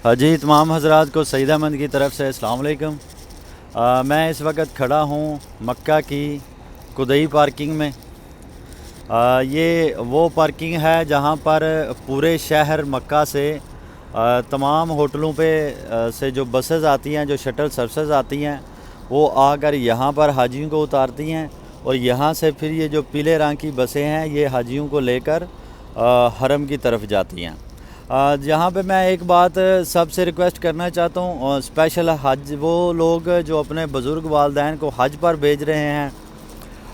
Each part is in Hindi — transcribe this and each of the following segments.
हाजी तमाम हज़रात को सईद अहमद की तरफ से अस्सलाम वालेकुम। मैं इस वक्त खड़ा हूँ मक्का की कुदई पार्किंग में। ये वो पार्किंग है जहाँ पर पूरे शहर मक्का से तमाम होटलों पे से जो बसेस आती हैं, जो शटल सर्विसेज आती हैं, वो आकर यहाँ पर हाजियों को उतारती हैं और यहाँ से फिर ये जो पीले रंग की बसें हैं ये हाजियों को लेकर हरम की तरफ जाती हैं। यहाँ पे मैं एक बात सबसे रिक्वेस्ट करना चाहता हूँ, स्पेशल हज वो लोग जो अपने बुज़ुर्ग वालदैन को हज पर भेज रहे हैं,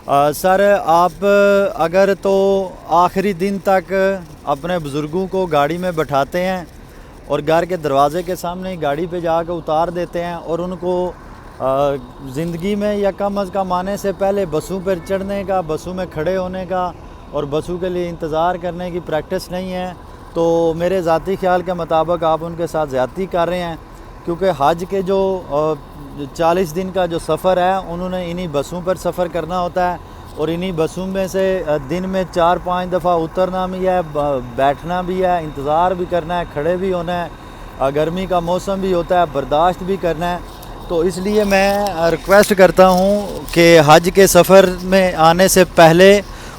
सर आप अगर तो आखिरी दिन तक अपने बुज़ुर्गों को गाड़ी में बैठाते हैं और घर के दरवाज़े के सामने गाड़ी पे जाकर उतार देते हैं और उनको ज़िंदगी में या कम अज़ कम आने से पहले बसों पर चढ़ने का, बसों में खड़े होने का और बसों के लिए इंतज़ार करने की प्रैक्टिस नहीं है, तो मेरे ज़ाती ख्याल के मुताबिक आप उनके साथ ज़्यादती कर रहे हैं। क्योंकि हज के जो 40 दिन का जो सफ़र है उन्होंने इन्हीं बसों पर सफ़र करना होता है और इन्हीं बसों में से दिन में 4-5 दफ़ा उतरना भी है, बैठना भी है, इंतज़ार भी करना है, खड़े भी होना है, गर्मी का मौसम भी होता है, बर्दाश्त भी करना है। तो इसलिए मैं रिक्वेस्ट करता हूँ कि हज के सफ़र में आने से पहले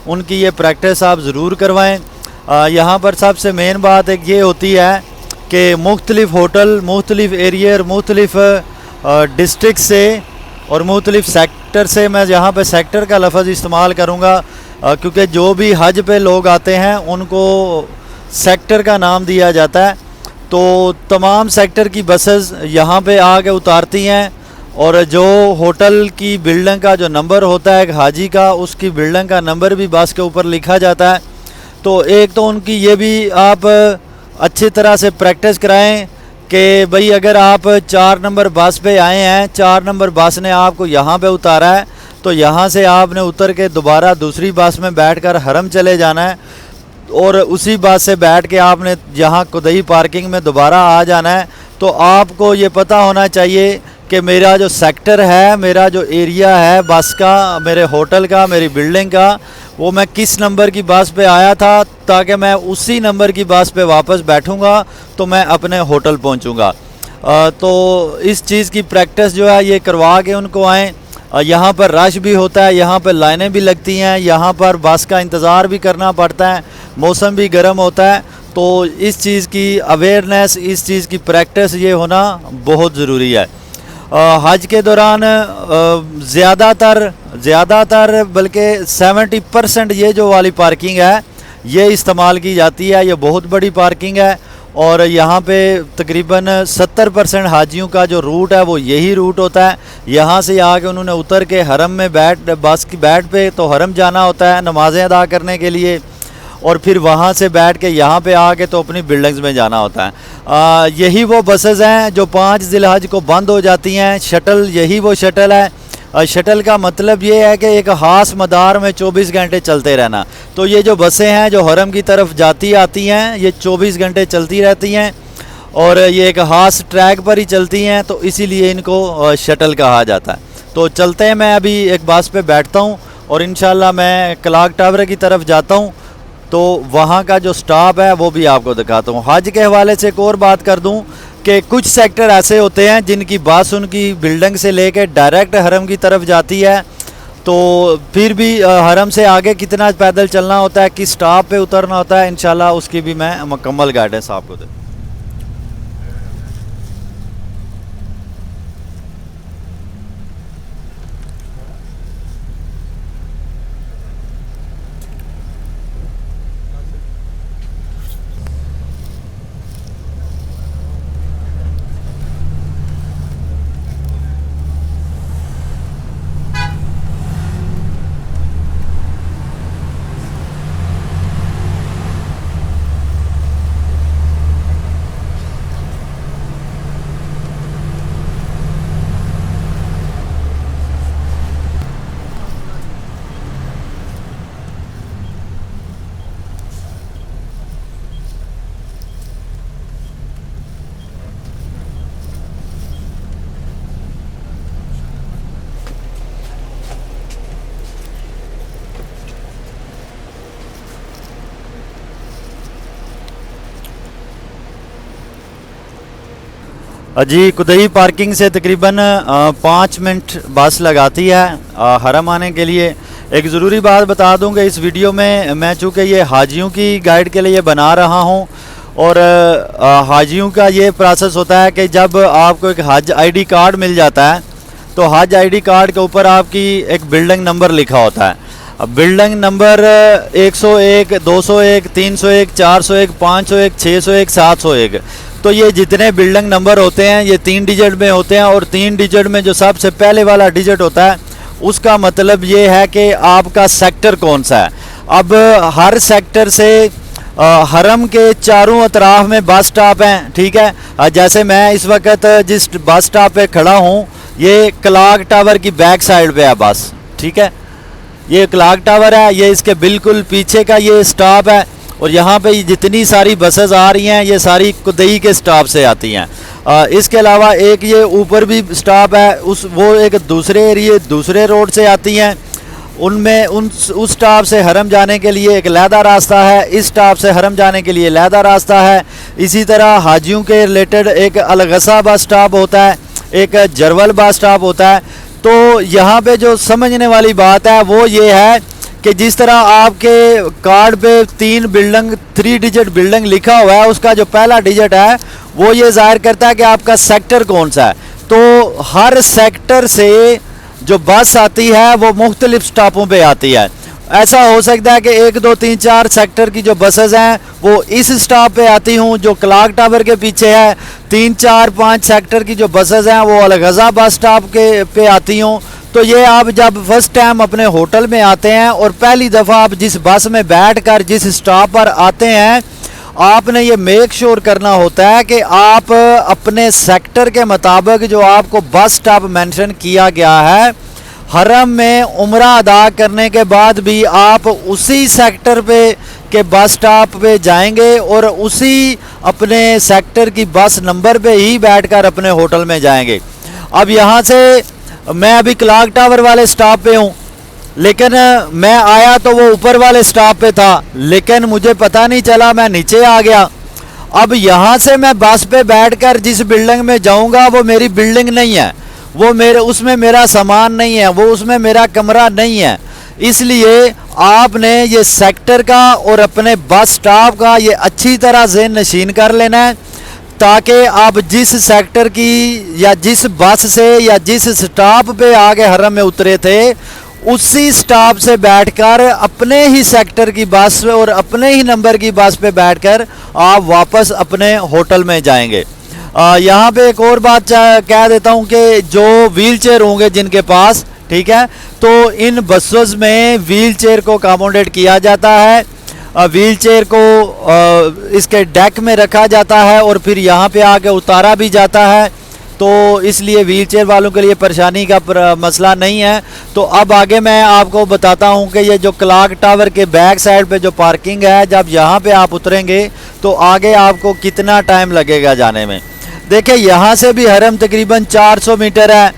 उनकी ये प्रैक्टिस आप ज़रूर करवाएँ। यहाँ पर सबसे मेन बात एक ये होती है कि मुख्तलिफ़ होटल, मुख्तलिफ़ एरिया और मुख्तलिफ़ डिस्ट्रिक्ट से और मुख्तलिफ़ सेक्टर से, मैं यहाँ पे सेक्टर का लफ्ज़ इस्तेमाल करूँगा क्योंकि जो भी हज पे लोग आते हैं उनको सेक्टर का नाम दिया जाता है। तो तमाम सेक्टर की बसेस यहाँ पे आके उतारती हैं और जो होटल की बिल्डिंग का जो नंबर होता है एक हाजी का, उसकी बिल्डिंग का नंबर भी बस के ऊपर लिखा जाता है। तो एक तो उनकी ये भी आप अच्छी तरह से प्रैक्टिस कराएं कि भाई अगर आप 4 नंबर बस पे आए हैं, 4 नंबर बस ने आपको यहाँ पे उतारा है, तो यहाँ से आपने उतर के दोबारा दूसरी बस में बैठकर हरम चले जाना है और उसी बस से बैठ के आपने यहाँ कुदई पार्किंग में दोबारा आ जाना है। तो आपको ये पता होना चाहिए कि मेरा जो सेक्टर है, मेरा जो एरिया है बस का, मेरे होटल का, मेरी बिल्डिंग का, वो मैं किस नंबर की बस पे आया था, ताकि मैं उसी नंबर की बस पे वापस बैठूंगा तो मैं अपने होटल पहुंचूंगा। तो इस चीज़ की प्रैक्टिस जो है ये करवा के उनको आएँ। यहाँ पर रश भी होता है, यहाँ पर लाइनें भी लगती हैं, यहाँ पर बस का इंतज़ार भी करना पड़ता है, मौसम भी गर्म होता है। तो इस चीज़ की अवेयरनेस, इस चीज़ की प्रैक्टिस ये होना बहुत ज़रूरी है। हज के दौरान ज़्यादातर बल्कि 70% ये जो वाली पार्किंग है ये इस्तेमाल की जाती है। ये बहुत बड़ी पार्किंग है और यहाँ पे तकरीबन 70% हाजियों का जो रूट है वो यही रूट होता है। यहाँ से आके उन्होंने उतर के हरम में बस की बैठ पे तो हरम जाना होता है नमाज़ें अदा करने के लिए और फिर वहाँ से बैठ के यहाँ पे आके तो अपनी बिल्डिंग्स में जाना होता है। यही वो बसेस हैं जो 5 ज़िलहज को बंद हो जाती हैं। शटल यही वो शटल है। शटल का मतलब ये है कि एक ख़ास मदार में 24 घंटे चलते रहना। तो ये जो बसें हैं जो हरम की तरफ जाती आती हैं ये 24 घंटे चलती रहती हैं और ये एक ख़ास ट्रैक पर ही चलती हैं, तो इसीलिए इनको शटल कहा जाता है। तो चलते हैं, मैं अभी एक बस पे बैठता हूँ और इंशाल्लाह मैं क्लॉक टावर की तरफ जाता हूँ, तो वहाँ का जो स्टॉप है वो भी आपको दिखाता हूँ। हज के हवाले से एक और बात कर दूँ कि कुछ सेक्टर ऐसे होते हैं जिनकी बस उनकी बिल्डिंग से लेकर डायरेक्ट हरम की तरफ जाती है, तो फिर भी हरम से आगे कितना पैदल चलना होता है, किस स्टॉप पे उतरना होता है, इंशाल्लाह उसकी भी मैं मुकम्मल गाइडेंस आपको दूँ। जी कुदई पार्किंग से तकरीबन 5 मिनट बस लगाती है हरम आने के लिए। एक ज़रूरी बात बता दूं कि इस वीडियो में मैं चूँकि ये हाजियों की गाइड के लिए बना रहा हूं और हाजियों का ये प्रोसेस होता है कि जब आपको एक हज आईडी कार्ड मिल जाता है तो हज आईडी कार्ड के ऊपर आपकी एक बिल्डिंग नंबर लिखा होता है। अब बिल्डिंग नंबर 101, 201, 301, 401, 501, 601, 701, तो ये जितने बिल्डिंग नंबर होते हैं ये 3 डिजिट में होते हैं और 3 डिजिट में जो सबसे पहले वाला डिजिट होता है उसका मतलब ये है कि आपका सेक्टर कौन सा है। अब हर सेक्टर से हरम के चारों अतराफ में बस स्टॉप हैं, ठीक है। जैसे मैं इस वक्त जिस बस स्टॉप पे खड़ा हूँ ये क्लॉक टावर की बैक साइड पे है बस, ठीक है। ये क्लॉक टावर है, ये इसके बिल्कुल पीछे का ये स्टॉप है और यहाँ पे जितनी सारी बसेस आ रही हैं ये सारी कुदई के स्टॉप से आती हैं। इसके अलावा एक ये ऊपर भी स्टॉप है, वो एक दूसरे एरिए दूसरे रोड से आती हैं। उनमें उस स्टॉप से हरम जाने के लिए एक लहदा रास्ता है, इस स्टॉप से हरम जाने के लिए लहदा रास्ता है। इसी तरह हाजियों के रिलेटेड एक अलगसा बस स्टॉप होता है, एक जरवल बस स्टॉप होता है। तो यहाँ पे जो समझने वाली बात है वो ये है कि जिस तरह आपके कार्ड पे 3 डिजिट बिल्डिंग लिखा हुआ है उसका जो पहला डिजिट है वो ये जाहिर करता है कि आपका सेक्टर कौन सा है। तो हर सेक्टर से जो बस आती है वो मुख्तलिफ स्टॉपों पे आती है। ऐसा हो सकता है कि 1, 2, 3, 4 सेक्टर की जो बसेस हैं वो इस स्टॉप पे आती हूँ जो क्लॉक टावर के पीछे है। 3, 4, 5 सेक्टर की जो बसेस हैं वो अलगजा बस स्टॉप के पे आती हूँ। तो ये आप जब फर्स्ट टाइम अपने होटल में आते हैं और पहली दफ़ा आप जिस बस में बैठकर जिस स्टॉप पर आते हैं आपने ये मेक श्योर करना होता है कि आप अपने सेक्टर के मुताबिक जो आपको बस स्टॉप मेंशन किया गया है हरम में उम्रा अदा करने के बाद भी आप उसी सेक्टर पे के बस स्टॉप पे जाएंगे और उसी अपने सेक्टर की बस नंबर पे ही बैठकर अपने होटल में जाएंगे। अब यहाँ से मैं अभी क्लॉक टावर वाले स्टॉप पे हूँ लेकिन मैं आया तो वो ऊपर वाले स्टॉप पे था लेकिन मुझे पता नहीं चला, मैं नीचे आ गया। अब यहाँ से मैं बस पे बैठकर जिस बिल्डिंग में जाऊँगा वो मेरी बिल्डिंग नहीं है, वो उसमें मेरा सामान नहीं है, वो उसमें मेरा कमरा नहीं है। इसलिए आपने ये सेक्टर का और अपने बस स्टॉप का ये अच्छी तरह से नशीन कर लेना है ताकि आप जिस सेक्टर की या जिस बस से या जिस स्टॉप पे आगे हरम में उतरे थे उसी स्टॉप से बैठकर अपने ही सेक्टर की बस और अपने ही नंबर की बस पे बैठकर आप वापस अपने होटल में जाएंगे। यहाँ पे एक और बात कह देता हूँ कि जो व्हील चेयर होंगे जिनके पास, ठीक है, तो इन बसेस में व्हील चेयर को अकोमोडेट किया जाता है। व्हील चेयर को इसके डेक में रखा जाता है और फिर यहाँ पे आके उतारा भी जाता है। तो इसलिए व्हील चेयर वालों के लिए परेशानी का मसला नहीं है। तो अब आगे मैं आपको बताता हूँ कि ये जो क्लॉक टावर के बैक साइड पे जो पार्किंग है जब यहाँ पे आप उतरेंगे तो आगे आपको कितना टाइम लगेगा जाने में। देखिए यहाँ से भी हरम तकरीबन 400 मीटर है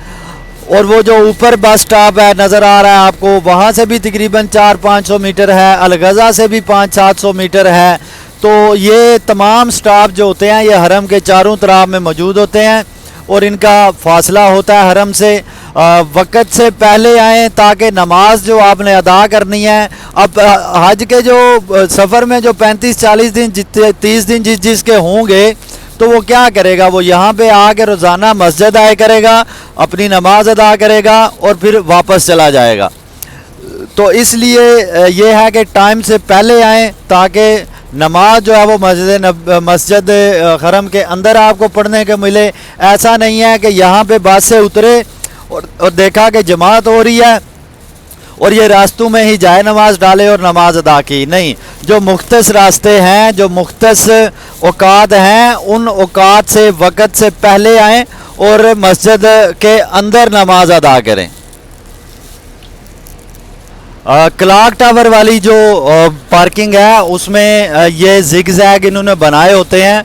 और वो जो ऊपर बस स्टॉप है नज़र आ रहा है आपको वहाँ से भी तकरीबन 400-500 मीटर है, अलगज़ा से भी 500-700 मीटर है। तो ये तमाम स्टॉप जो होते हैं ये हरम के चारों तरफ में मौजूद होते हैं और इनका फासला होता है हरम से। वक़्त से पहले आएँ ताकि नमाज जो आपने अदा करनी है। अब हज के जो सफ़र में जो 35-40 दिन 30 दिन जिसके होंगे तो वो क्या करेगा, वो यहाँ पे आके रोज़ाना मस्जिद आया करेगा, अपनी नमाज अदा करेगा और फिर वापस चला जाएगा। तो इसलिए ये है कि टाइम से पहले आएँ ताकि नमाज जो है वो मस्जिद हरम के अंदर आपको पढ़ने के मिले। ऐसा नहीं है कि यहाँ पे बस से उतरे और देखा कि जमात हो रही है और ये रास्तों में ही जाए नमाज डाले और नमाज अदा की। नहीं, जो मुख्तस रास्ते हैं, जो मुख्तस औकात हैं, उन औकात से वक़्त से पहले आएँ और मस्जिद के अंदर नमाज अदा करें। क्लॉक टावर वाली जो पार्किंग है उसमें ये जिग-जैग इन्होंने बनाए होते हैं,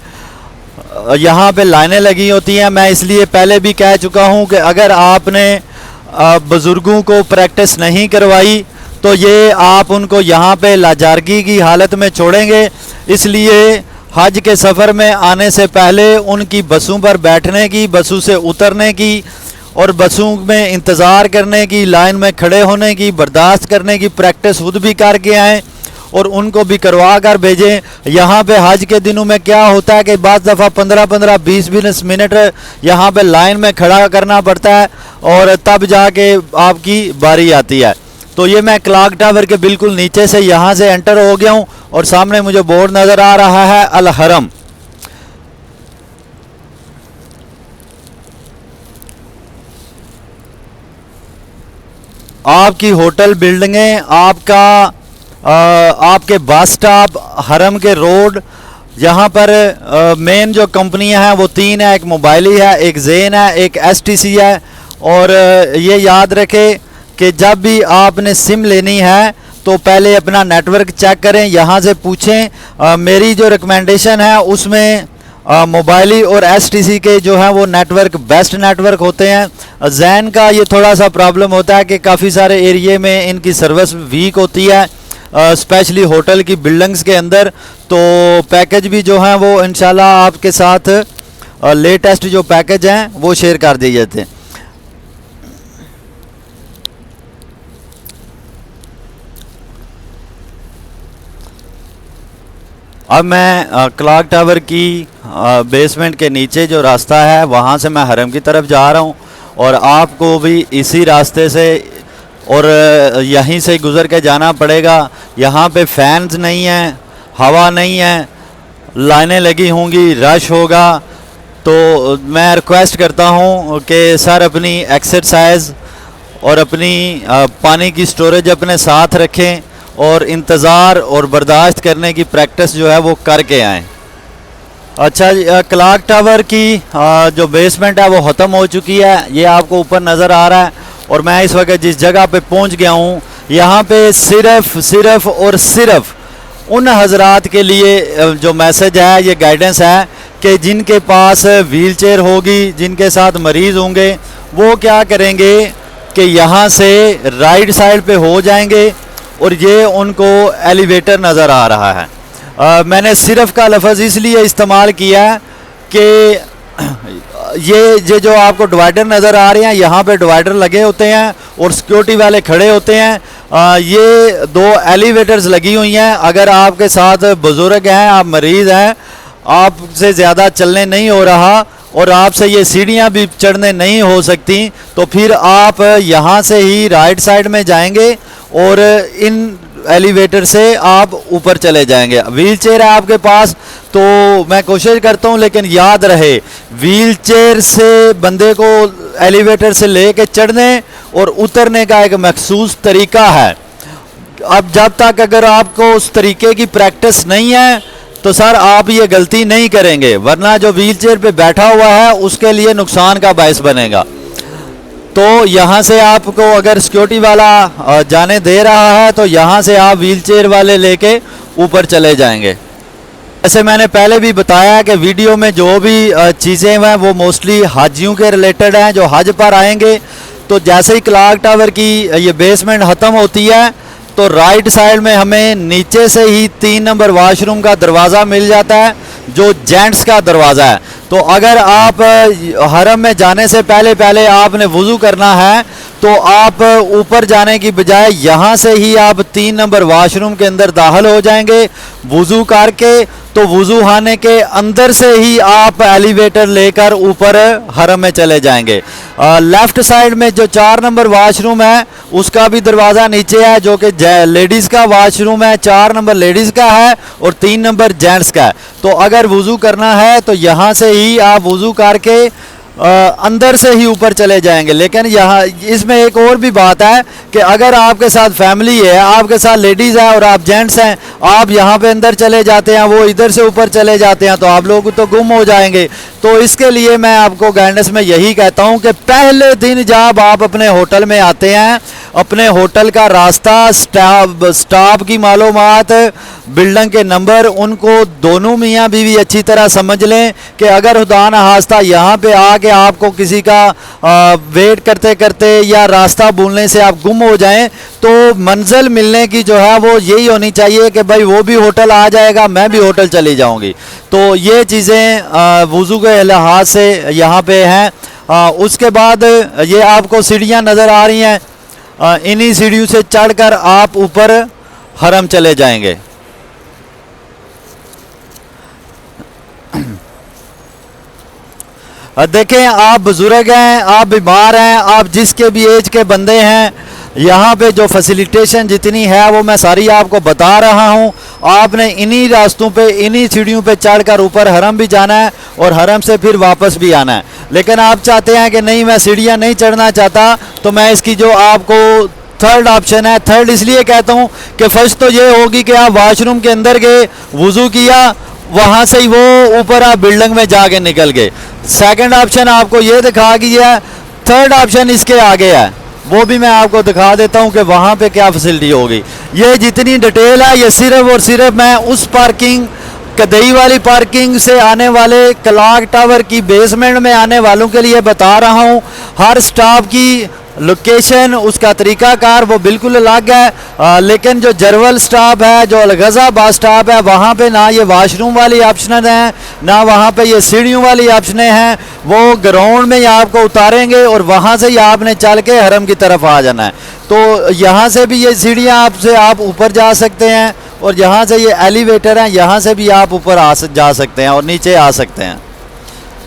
यहाँ पे लाइनें लगी होती हैं। मैं इसलिए पहले भी कह चुका हूँ कि अगर आपने बुज़ुर्गों को प्रैक्टिस नहीं करवाई तो ये आप उनको यहाँ पे लाचारगी की हालत में छोड़ेंगे। इसलिए हज के सफ़र में आने से पहले उनकी बसों पर बैठने की, बसों से उतरने की और बसों में इंतज़ार करने की, लाइन में खड़े होने की, बर्दाश्त करने की प्रैक्टिस खुद भी करके आएँ और उनको भी करवा कर भेजें। यहाँ पे हज के दिनों में क्या होता है कि बाज़ दफ़ा 15-15, 20-20 मिनट यहाँ पे लाइन में खड़ा करना पड़ता है और तब जाके आपकी बारी आती है। तो ये मैं क्लॉक टावर के बिल्कुल नीचे से यहाँ से एंटर हो गया हूँ और सामने मुझे बोर्ड नज़र आ रहा है अल हरम। आपकी होटल बिल्डिंगें, आपके बस स्टॉप, हरम के रोड, यहाँ पर मेन जो कंपनियां हैं वो 3 है। एक मोबाइली है, एक जेन है, एक एसटीसी है। और ये याद रखें कि जब भी आपने सिम लेनी है तो पहले अपना नेटवर्क चेक करें, यहाँ से पूछें। मेरी जो रिकमेंडेशन है उसमें मोबाइली और एसटीसी के जो है वो नेटवर्क बेस्ट नेटवर्क होते हैं। जैन का ये थोड़ा सा प्रॉब्लम होता है कि काफ़ी सारे एरिए में इनकी सर्विस वीक होती है, स्पेशली होटल की बिल्डिंग्स के अंदर। तो पैकेज भी जो हैं वो इंशाल्लाह आपके साथ लेटेस्ट जो पैकेज हैं वो शेयर कर दिए जाते हैं। अब मैं क्लॉक टावर की बेसमेंट के नीचे जो रास्ता है वहाँ से मैं हरम की तरफ जा रहा हूँ और आपको भी इसी रास्ते से और यहीं से गुज़र के जाना पड़ेगा। यहाँ पे फैंस नहीं हैं, हवा नहीं है, लाइनें लगी होंगी, रश होगा। तो मैं रिक्वेस्ट करता हूँ कि सर अपनी एक्सरसाइज और अपनी पानी की स्टोरेज अपने साथ रखें और इंतज़ार और बर्दाश्त करने की प्रैक्टिस जो है वो करके आएँ। अच्छा, क्लॉक टावर की जो बेसमेंट है वो ख़त्म हो चुकी है, ये आपको ऊपर नज़र आ रहा है। और मैं इस वक्त जिस जगह पे पहुंच गया हूँ यहाँ पे सिर्फ और सिर्फ उन हजरात के लिए जो मैसेज है, ये गाइडेंस है कि जिनके पास व्हील चेयर होगी, जिनके साथ मरीज़ होंगे, वो क्या करेंगे कि यहाँ से राइट साइड पे हो जाएंगे और ये उनको एलिवेटर नज़र आ रहा है। मैंने सिर्फ का लफ्ज़ इसलिए इस्तेमाल किया कि ये जो आपको डिवाइडर नज़र आ रहे हैं, यहाँ पे डिवाइडर लगे होते हैं और सिक्योरिटी वाले खड़े होते हैं। ये 2 एलिवेटर्स लगी हुई हैं। अगर आपके साथ बुज़ुर्ग हैं, आप मरीज़ हैं, आपसे ज़्यादा चलने नहीं हो रहा और आपसे ये सीढ़ियाँ भी चढ़ने नहीं हो सकती, तो फिर आप यहाँ से ही राइट साइड में जाएंगे और इन एलिवेटर से आप ऊपर चले जाएंगे। व्हील चेयर है आपके पास तो मैं कोशिश करता हूँ, लेकिन याद रहे व्हील चेयर से बंदे को एलिवेटर से लेके चढ़ने और उतरने का एक मखसूस तरीका है। अब जब तक अगर आपको उस तरीके की प्रैक्टिस नहीं है तो सर आप ये गलती नहीं करेंगे, वरना जो व्हील चेयर पे बैठा हुआ है उसके लिए नुकसान का बायस बनेगा। तो यहाँ से आपको अगर सिक्योरिटी वाला जाने दे रहा है तो यहाँ से आप व्हील चेयर वाले लेके ऊपर चले जाएंगे। जैसे मैंने पहले भी बताया कि वीडियो में जो भी चीज़ें हैं वो मोस्टली हाजियों के रिलेटेड हैं जो हज पर आएंगे। तो जैसे ही क्लॉक टावर की ये बेसमेंट ख़त्म होती है तो राइट साइड में हमें नीचे से ही 3 नंबर वाशरूम का दरवाज़ा मिल जाता है जो जेंट्स का दरवाज़ा है। तो अगर आप हरम में जाने से पहले आपने वज़ू करना है तो आप ऊपर जाने की बजाय यहाँ से ही आप 3 नंबर वाशरूम के अंदर दाखिल हो जाएंगे वज़ू करके। तो वज़ू खाने के अंदर से ही आप एलिवेटर लेकर ऊपर हरम में चले जाएंगे। लेफ़्ट साइड में जो 4 नंबर वाशरूम है उसका भी दरवाज़ा नीचे है जो कि लेडीज़ का वाशरूम है। 4 नंबर लेडीज़ का है और 3 नंबर जेंट्स का है। तो अगर वज़ू करना है तो यहाँ से ही आप वज़ू करके अंदर से ही ऊपर चले जाएंगे। लेकिन यहाँ इसमें एक और भी बात है कि अगर आपके साथ फैमिली है, आपके साथ लेडीज़ है और आप जेंट्स हैं, आप यहाँ पे अंदर चले जाते हैं, वो इधर से ऊपर चले जाते हैं, तो आप लोग तो गुम हो जाएंगे। तो इसके लिए मैं आपको गाइडेंस में यही कहता हूँ कि पहले दिन जब आप अपने होटल में आते हैं, अपने होटल का रास्ता, स्टाफ की मालूमात, बिल्डिंग के नंबर, उनको दोनों मियाँ बीवी अच्छी तरह समझ लें कि अगर खुदा न खास्ता यहाँ पे आके कि आपको किसी का वेट करते करते या रास्ता भूलने से आप गुम हो जाएं, तो मंजिल मिलने की जो है वो यही होनी चाहिए कि भाई वो भी होटल आ जाएगा, मैं भी होटल चली जाऊंगी। तो ये चीज़ें वुज़ू के लिहाज से यहाँ पे हैं। उसके बाद ये आपको सीढ़ियाँ नज़र आ रही हैं, इन्हीं सीढ़ियों से चढ़कर आप ऊपर हरम चले जाएंगे। देखें, आप बुजुर्ग हैं, आप बीमार हैं, आप जिसके भी एज के बंदे हैं, यहाँ पे जो फैसिलिटेशन जितनी है वो मैं सारी आपको बता रहा हूँ। आपने इन्हीं रास्तों पे, इन्हीं सीढ़ियों पे चढ़कर ऊपर हरम भी जाना है और हरम से फिर वापस भी आना है। लेकिन आप चाहते हैं कि नहीं, मैं सीढ़ियाँ नहीं चढ़ना चाहता, तो मैं इसकी जो आपको थर्ड ऑप्शन है, थर्ड इसलिए कहता हूँ कि फर्स्ट तो ये होगी कि आप वॉशरूम के अंदर गए, वुज़ू किया, वहाँ से ही वो ऊपर आप बिल्डिंग में जाके निकल गए। सेकंड ऑप्शन आपको ये दिखा गया। थर्ड ऑप्शन इसके आगे है, वो भी मैं आपको दिखा देता हूँ कि वहाँ पे क्या फैसिलिटी होगी। ये जितनी डिटेल है ये सिर्फ और सिर्फ मैं उस पार्किंग, कदई वाली पार्किंग से आने वाले क्लॉक टावर की बेसमेंट में आने वालों के लिए बता रहा हूँ। हर स्टॉप की लोकेशन, उसका तरीक़ाकार वो बिल्कुल अलग है। लेकिन जो जरवल स्टॉप है, जो अलगज़ा बस स्टॉप है, वहाँ पे ना ये वाशरूम वाली ऑप्शन है, ना वहाँ पे ये सीढ़ियों वाली ऑप्शन हैं। वो ग्राउंड में ही आपको उतारेंगे और वहाँ से ही आपने चल के हरम की तरफ आ जाना है। तो यहाँ से भी ये सीढ़ियाँ आपसे आप ऊपर जा सकते हैं, और यहाँ से ये एलिवेटर हैं, यहाँ से भी आप ऊपर जा सकते हैं और नीचे आ सकते हैं।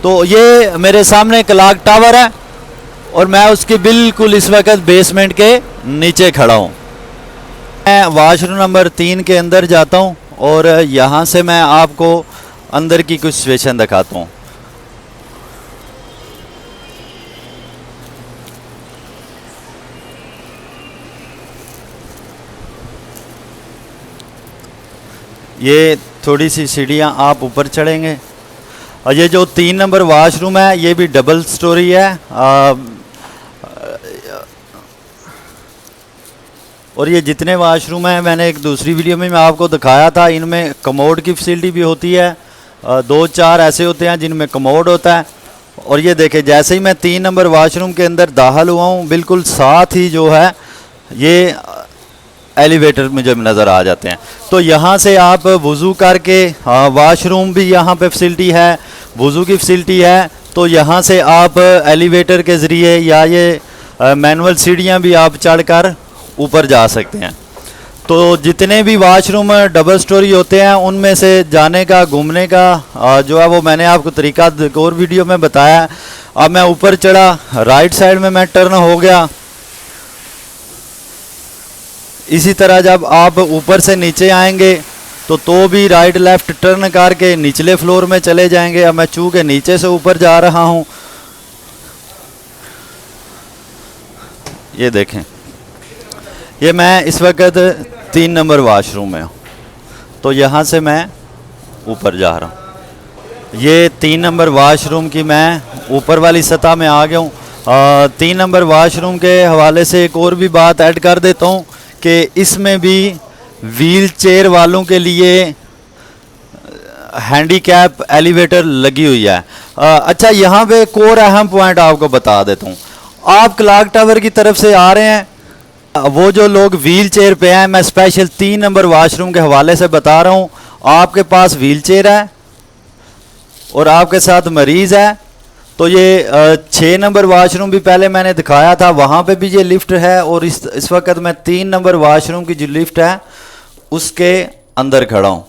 तो ये मेरे सामने क्लॉक टावर है और मैं उसकी बिल्कुल इस वक्त बेसमेंट के नीचे खड़ा हूँ। मैं वाशरूम नंबर 3 के अंदर जाता हूँ और यहाँ से मैं आपको अंदर की कुछ सिचुएशन दिखाता हूँ। ये थोड़ी सी सीढ़ियाँ आप ऊपर चढ़ेंगे, और ये जो 3 नंबर वाशरूम है ये भी डबल स्टोरी है। और ये जितने वाशरूम हैं, मैंने एक दूसरी वीडियो में मैं आपको दिखाया था, इनमें कमोड की फैसिलिटी भी होती है। 2-4 ऐसे होते हैं जिनमें कमोड होता है। और ये देखें, जैसे ही मैं 3 नंबर वाशरूम के अंदर दाखिल हुआ हूँ, बिल्कुल साथ ही जो है ये एलिवेटर में जब नज़र आ जाते हैं। तो यहाँ से आप वज़ू करके, वाशरूम भी यहाँ पे फैसिलिटी है, वज़ू की फैसिलिटी है, तो यहाँ से आप एलिवेटर के ज़रिए या ये मैनुअल सीढ़ियाँ भी आप चढ़कर ऊपर जा सकते हैं। तो जितने भी वाशरूम डबल स्टोरी होते हैं उनमें से जाने का, घूमने का जो है वो मैंने आपको तरीका एक और वीडियो में बताया। अब मैं ऊपर चढ़ा, राइट साइड में मैं टर्न हो गया। इसी तरह जब आप ऊपर से नीचे आएंगे तो भी राइट लेफ़्ट टर्न करके निचले फ्लोर में चले जाएंगे। अब मैं चूँकि नीचे से ऊपर जा रहा हूँ, ये देखें, ये मैं इस वक्त 3 नंबर वाशरूम में हूँ, तो यहाँ से मैं ऊपर जा रहा हूँ। ये 3 नंबर वाशरूम की मैं ऊपर वाली सतह में आ गया हूँ। 3 नंबर वाशरूम के हवाले से एक और भी बात ऐड कर देता हूँ कि इसमें भी व्हील चेयर वालों के लिए हैंडीकैप एलिवेटर लगी हुई है। अच्छा, यहाँ पे एक और अहम पॉइंट आपको बता देता हूँ। आप क्लॉक टावर की तरफ से आ रहे हैं, वो जो लोग व्हील चेयर पे हैं, मैं स्पेशल 3 नंबर वाशरूम के हवाले से बता रहा हूँ। आपके पास व्हील चेयर है और आपके साथ मरीज़ है, तो ये 6 नंबर वाशरूम भी पहले मैंने दिखाया था, वहाँ पे भी ये लिफ्ट है। और इस वक्त मैं 3 नंबर वाशरूम की जो लिफ्ट है उसके अंदर खड़ा हूँ।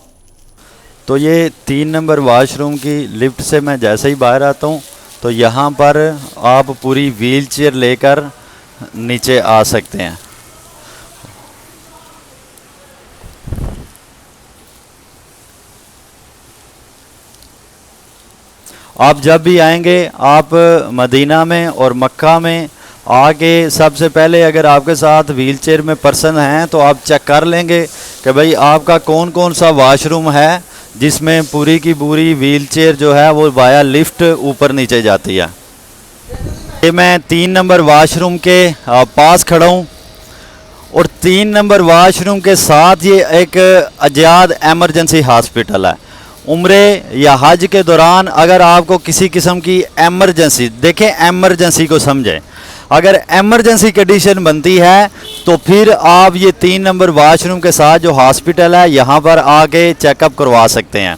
तो ये 3 नंबर वाशरूम की लिफ्ट से मैं जैसे ही बाहर आता हूँ तो यहाँ पर आप पूरी व्हील चेयर लेकर नीचे आ सकते हैं। आप जब भी आएंगे, आप मदीना में और मक्का में आके सबसे पहले अगर आपके साथ व्हील चेयर में पर्सन हैं तो आप चेक कर लेंगे कि भाई आपका कौन कौन सा वाशरूम है जिसमें पूरी की पूरी व्हील चेयर जो है वो वाया लिफ्ट ऊपर नीचे जाती है। ये मैं 3 नंबर वाशरूम के पास खड़ा हूँ और 3 नंबर वाशरूम के साथ ये एक आज़ाद एमरजेंसी हॉस्पिटल है। उम्रे या हज के दौरान अगर आपको किसी किस्म की एमरजेंसी, देखें एमरजेंसी को समझें, अगर एमरजेंसी कंडीशन बनती है तो फिर आप ये 3 नंबर वाशरूम के साथ जो हॉस्पिटल है यहाँ पर आके चेकअप करवा सकते हैं।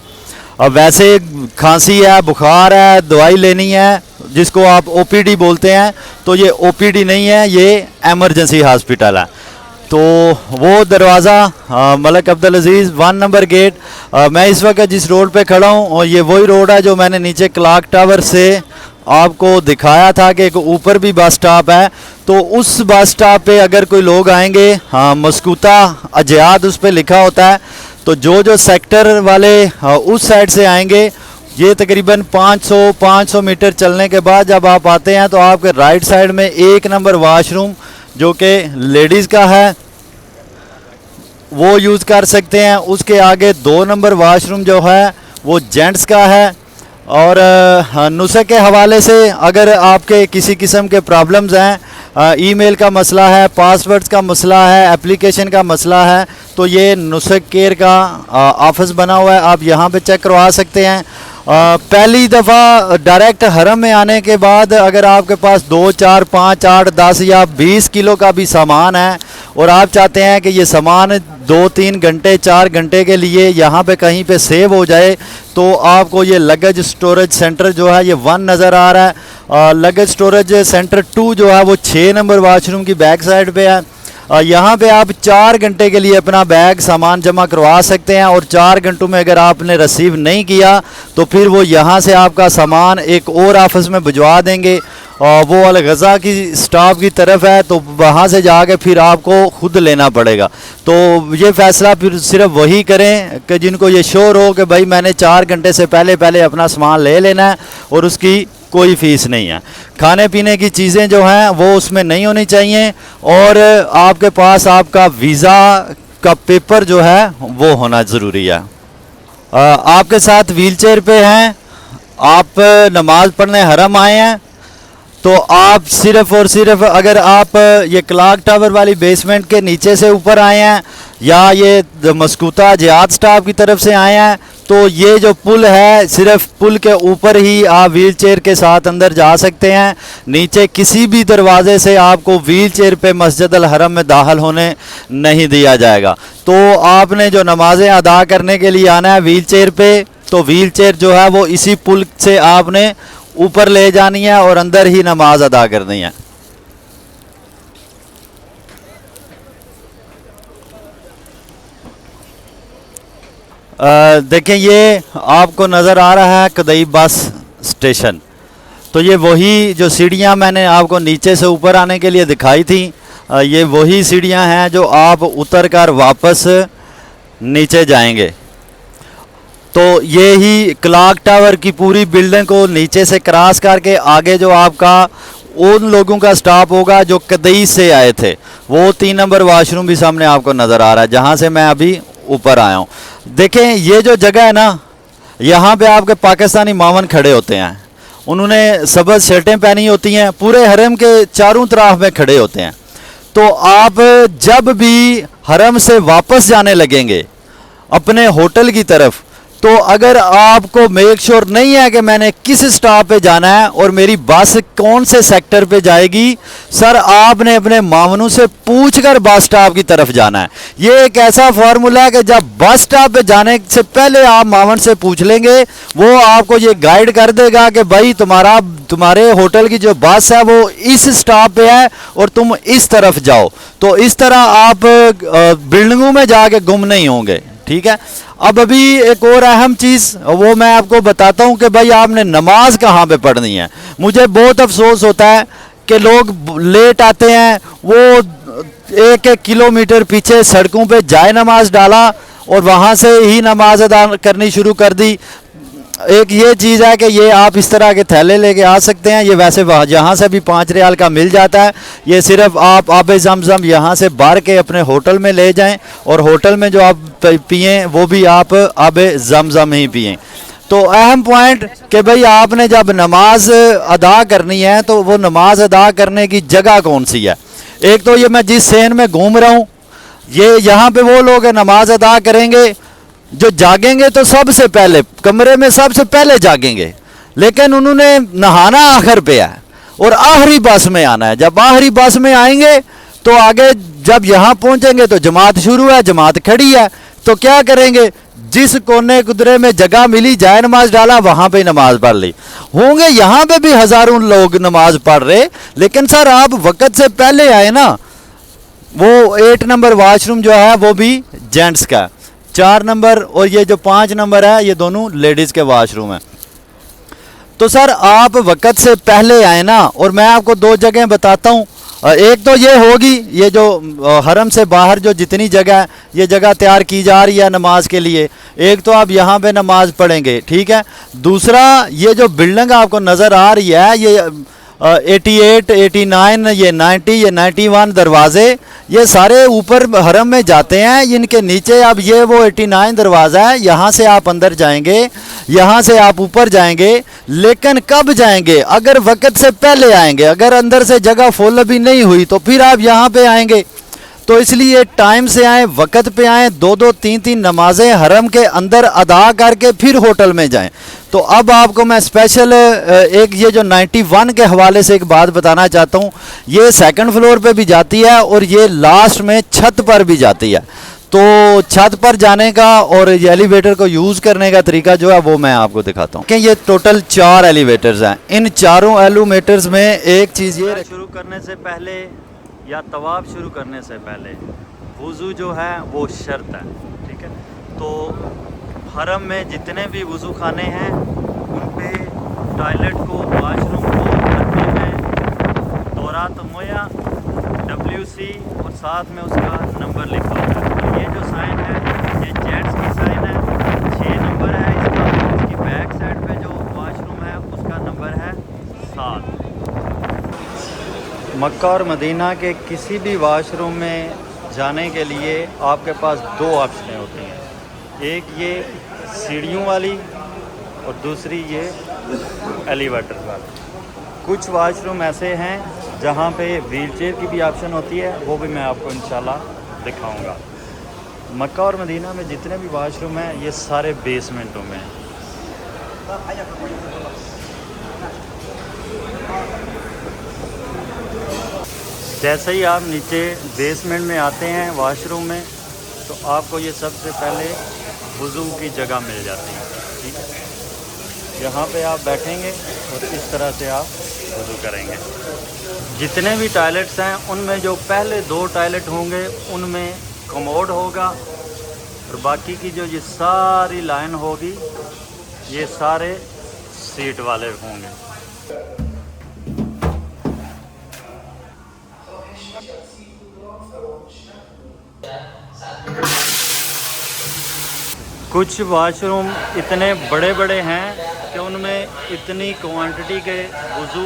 अब वैसे खांसी है, बुखार है, दवाई लेनी है जिसको आप ओपीडी बोलते हैं, तो ये ओपीडी नहीं है, ये एमरजेंसी हॉस्पिटल है। तो वो दरवाज़ा मलिक अब्दुल अजीज़ 1 नंबर गेट, मैं इस वक्त जिस रोड पे खड़ा हूँ और ये वही रोड है जो मैंने नीचे क्लॉक टावर से आपको दिखाया था कि एक ऊपर भी बस स्टॉप है। तो उस बस स्टॉप पे अगर कोई लोग आएंगे, हाँ मस्कूता अजयाद उस पर लिखा होता है, तो जो सेक्टर वाले उस साइड से आएंगे, ये तकरीबन 500 मीटर चलने के बाद जब आप आते हैं तो आपके राइट साइड में 1 नंबर वाशरूम जो कि लेडीज़ का है वो यूज़ कर सकते हैं। उसके आगे 2 नंबर वाशरूम जो है वो जेंट्स का है। और नुस्खे के हवाले से अगर आपके किसी किस्म के प्रॉब्लम्स हैं, ईमेल का मसला है, पासवर्ड्स का मसला है, एप्लीकेशन का मसला है, तो ये नुस्खे केयर का ऑफिस बना हुआ है, आप यहाँ पे चेक करवा सकते हैं। पहली दफ़ा डायरेक्ट हरम में आने के बाद अगर आपके पास 2, 4, 5, 8, 10 या 20 किलो का भी सामान है और आप चाहते हैं कि ये सामान 2, 3 घंटे 4 घंटे के लिए यहाँ पे कहीं पे सेव हो जाए, तो आपको ये लगेज स्टोरेज सेंटर जो है ये 1 नज़र आ रहा है। लगेज स्टोरेज सेंटर 2 जो है वो 6 नंबर वाशरूम की बैक साइड पे है। यहाँ पे आप 4 घंटे के लिए अपना बैग सामान जमा करवा सकते हैं और 4 घंटों में अगर आपने रिसीव नहीं किया तो फिर वो यहाँ से आपका सामान एक और ऑफिस में भिजवा देंगे। वो अल गज़ा की स्टाफ की तरफ है, तो वहाँ से जाके फिर आपको खुद लेना पड़ेगा। तो ये फ़ैसला फिर सिर्फ वही करें कि जिनको ये श्योर हो कि भाई मैंने 4 घंटे से पहले अपना सामान ले लेना है और उसकी कोई फ़ीस नहीं है। खाने पीने की चीज़ें जो हैं वो उसमें नहीं होनी चाहिए और आपके पास आपका वीज़ा का पेपर जो है वो होना ज़रूरी है। आपके साथ व्हीलचेयर पे हैं, आप नमाज़ पढ़ने हरम आए हैं, तो आप सिर्फ़ और सिर्फ अगर आप ये क्लॉक टावर वाली बेसमेंट के नीचे से ऊपर आए हैं या ये मस्कूता जिहाद स्टाफ की तरफ से आए हैं, तो ये जो पुल है सिर्फ पुल के ऊपर ही आप व्हील चेयर के साथ अंदर जा सकते हैं। नीचे किसी भी दरवाजे से आपको व्हील चेयर पे मस्जिद अल हरम में दाखिल होने नहीं दिया जाएगा। तो आपने जो नमाज़ें अदा करने के लिए आना है व्हील चेयर पे, तो व्हील चेयर जो है वो इसी पुल से आपने ऊपर ले जानी है और अंदर ही नमाज अदा करनी है। देखें ये आपको नज़र आ रहा है कदई बस स्टेशन, तो ये वही जो सीढ़ियाँ मैंने आपको नीचे से ऊपर आने के लिए दिखाई थी, ये वही सीढ़ियाँ हैं जो आप उतर कर वापस नीचे जाएंगे। तो ये ही क्लॉक टावर की पूरी बिल्डिंग को नीचे से क्रॉस करके आगे जो आपका उन लोगों का स्टॉप होगा जो कदई से आए थे, वो 3 नंबर वाशरूम भी सामने आपको नज़र आ रहा है जहाँ से मैं अभी ऊपर आया हूँ। देखें ये जो जगह है ना, यहाँ पे आपके पाकिस्तानी मावन खड़े होते हैं, उन्होंने सब्ज़ शर्टें पहनी होती हैं, पूरे हरम के चारों तरफ में खड़े होते हैं। तो आप जब भी हरम से वापस जाने लगेंगे अपने होटल की तरफ, तो अगर आपको मेक श्योर नहीं है कि मैंने किस स्टॉप पे जाना है और मेरी बस कौन से सेक्टर पे जाएगी, सर आपने अपने मामनों से पूछकर बस स्टॉप की तरफ जाना है। ये एक ऐसा फार्मूला है कि जब बस स्टॉप पे जाने से पहले आप मामन से पूछ लेंगे, वो आपको ये गाइड कर देगा कि भाई तुम्हारे होटल की जो बस है वो इस स्टॉप पे है और तुम इस तरफ जाओ। तो इस तरह आप बिल्डिंगों में जाके गुम नहीं होंगे। ठीक है। अब अभी एक और अहम चीज़ वो मैं आपको बताता हूँ कि भाई आपने नमाज कहाँ पे पढ़नी है। मुझे बहुत अफसोस होता है कि लोग लेट आते हैं, वो 1-1 किलोमीटर पीछे सड़कों पे जाए नमाज डाला और वहाँ से ही नमाज अदा करनी शुरू कर दी। एक ये चीज़ है कि ये आप इस तरह के थैले लेके आ सकते हैं, ये वैसे जहाँ से भी 5 रियाल का मिल जाता है। ये सिर्फ आप आबे ज़मज़म यहाँ से भर के अपने होटल में ले जाएं और होटल में जो आप पिएं वो भी आप आबे ज़मज़म ही पिएं। तो अहम पॉइंट कि भाई आपने जब नमाज अदा करनी है तो वो नमाज अदा करने की जगह कौन सी है। एक तो ये मैं जिस शहर में घूम रहा हूँ, ये यहाँ पे वो लोग नमाज अदा करेंगे, जो जागेंगे तो सबसे पहले कमरे में सबसे पहले जागेंगे, लेकिन उन्होंने नहाना आखिर पे है और आखिरी बस में आना है। जब आखिरी बस में आएंगे तो आगे जब यहाँ पहुँचेंगे तो जमात शुरू है, जमात खड़ी है, तो क्या करेंगे, जिस कोने कुदरे में जगह मिली जाए नमाज डाला वहाँ पे नमाज पढ़ ली। होंगे यहाँ पे भी हज़ारों लोग नमाज पढ़ रहे, लेकिन सर आप वक़्त से पहले आए ना। वो 8 नंबर वाशरूम जो है वो भी जेंट्स का, 4 नंबर और ये जो 5 नंबर है ये दोनों लेडीज़ के वाशरूम है। तो सर आप वक़्त से पहले आए ना, और मैं आपको 2 जगह बताता हूँ। एक तो ये होगी, ये जो हरम से बाहर जो जितनी जगह है ये जगह तैयार की जा रही है नमाज के लिए, एक तो आप यहाँ पे नमाज पढ़ेंगे, ठीक है। दूसरा ये जो बिल्डिंग आपको नज़र आ रही है ये 88, 89, ये 90, ये 91 दरवाजे ये सारे ऊपर हरम में जाते हैं। इनके नीचे अब ये वो 89 दरवाज़ा है, यहाँ से आप अंदर जाएंगे, यहाँ से आप ऊपर जाएंगे। लेकिन कब जाएंगे, अगर वक़्त से पहले आएंगे, अगर अंदर से जगह फुल अभी नहीं हुई तो फिर आप यहाँ पे आएंगे। तो इसलिए टाइम से आएँ, वक़्त पे आएँ, 2-2, 3-3 नमाजें हरम के अंदर अदा करके फिर होटल में जाएं। तो अब आपको मैं स्पेशल एक ये जो 91 के हवाले से एक बात बताना चाहता हूँ। ये 2nd फ्लोर पे भी जाती है और ये लास्ट में छत पर भी जाती है। तो छत पर जाने का और ये एलिवेटर को यूज़ करने का तरीका जो है वो मैं आपको दिखाता हूँ कि ये टोटल 4 एलिवेटर्स हैं। इन चारों एलिवेटर्स में एक चीज़ ये, शुरू करने से पहले या तवाफ शुरू करने से पहले वुज़ू जो है वो शर्त है, ठीक है। तो हरम में जितने भी वुज़ू खाने हैं उन पे टॉयलेट को, वाशरूम को करने में दौरात मोया WC और साथ में उसका नंबर लिखा होता है। ये जो साइन है ये जेंट्स की साइन है, 6 नंबर है इसका। इसकी बैक साइड पे जो वाशरूम है उसका नंबर है 7। मक्का और मदीना के किसी भी वाशरूम में जाने के लिए आपके पास 2 ऑप्शन होती हैं, एक ये सीढ़ियों वाली और दूसरी ये एलिवेटर वाली। कुछ वाशरूम ऐसे हैं जहाँ पे व्हीलचेयर की भी ऑप्शन होती है, वो भी मैं आपको इंशाल्लाह दिखाऊंगा। मक्का और मदीना में जितने भी वाशरूम हैं ये सारे बेसमेंटों में हैं। जैसे ही आप नीचे बेसमेंट में आते हैं वाशरूम में तो आपको ये सबसे पहले वुज़ू की जगह मिल जाती है, ठीक है। यहाँ पे आप बैठेंगे और इस तरह से आप वुज़ू करेंगे। जितने भी टॉयलेट्स हैं उनमें जो पहले 2 टॉयलेट होंगे उनमें कमोड होगा और बाकी की जो ये सारी लाइन होगी ये सारे सीट वाले होंगे। कुछ वाशरूम इतने बड़े बड़े हैं कि उनमें इतनी क्वांटिटी के वुज़ू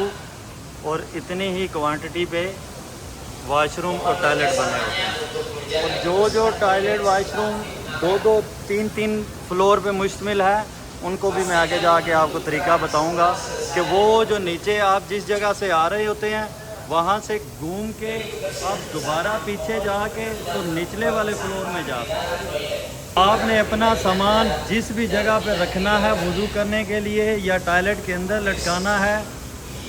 और इतनी ही क्वांटिटी पे वाशरूम और टॉयलेट बने होते हैं। और जो टॉयलेट वाशरूम 2-2, 3-3 फ्लोर पे मुश्तमिल है उनको भी मैं आगे जाके आपको तरीका बताऊंगा कि वो जो नीचे आप जिस जगह से आ रहे होते हैं वहाँ से घूम के आप दोबारा पीछे जाके तो निचले वाले फ्लोर में जा सकते हैं। आपने अपना सामान जिस भी जगह पर रखना है वुज़ू करने के लिए या टॉयलेट के अंदर लटकाना है,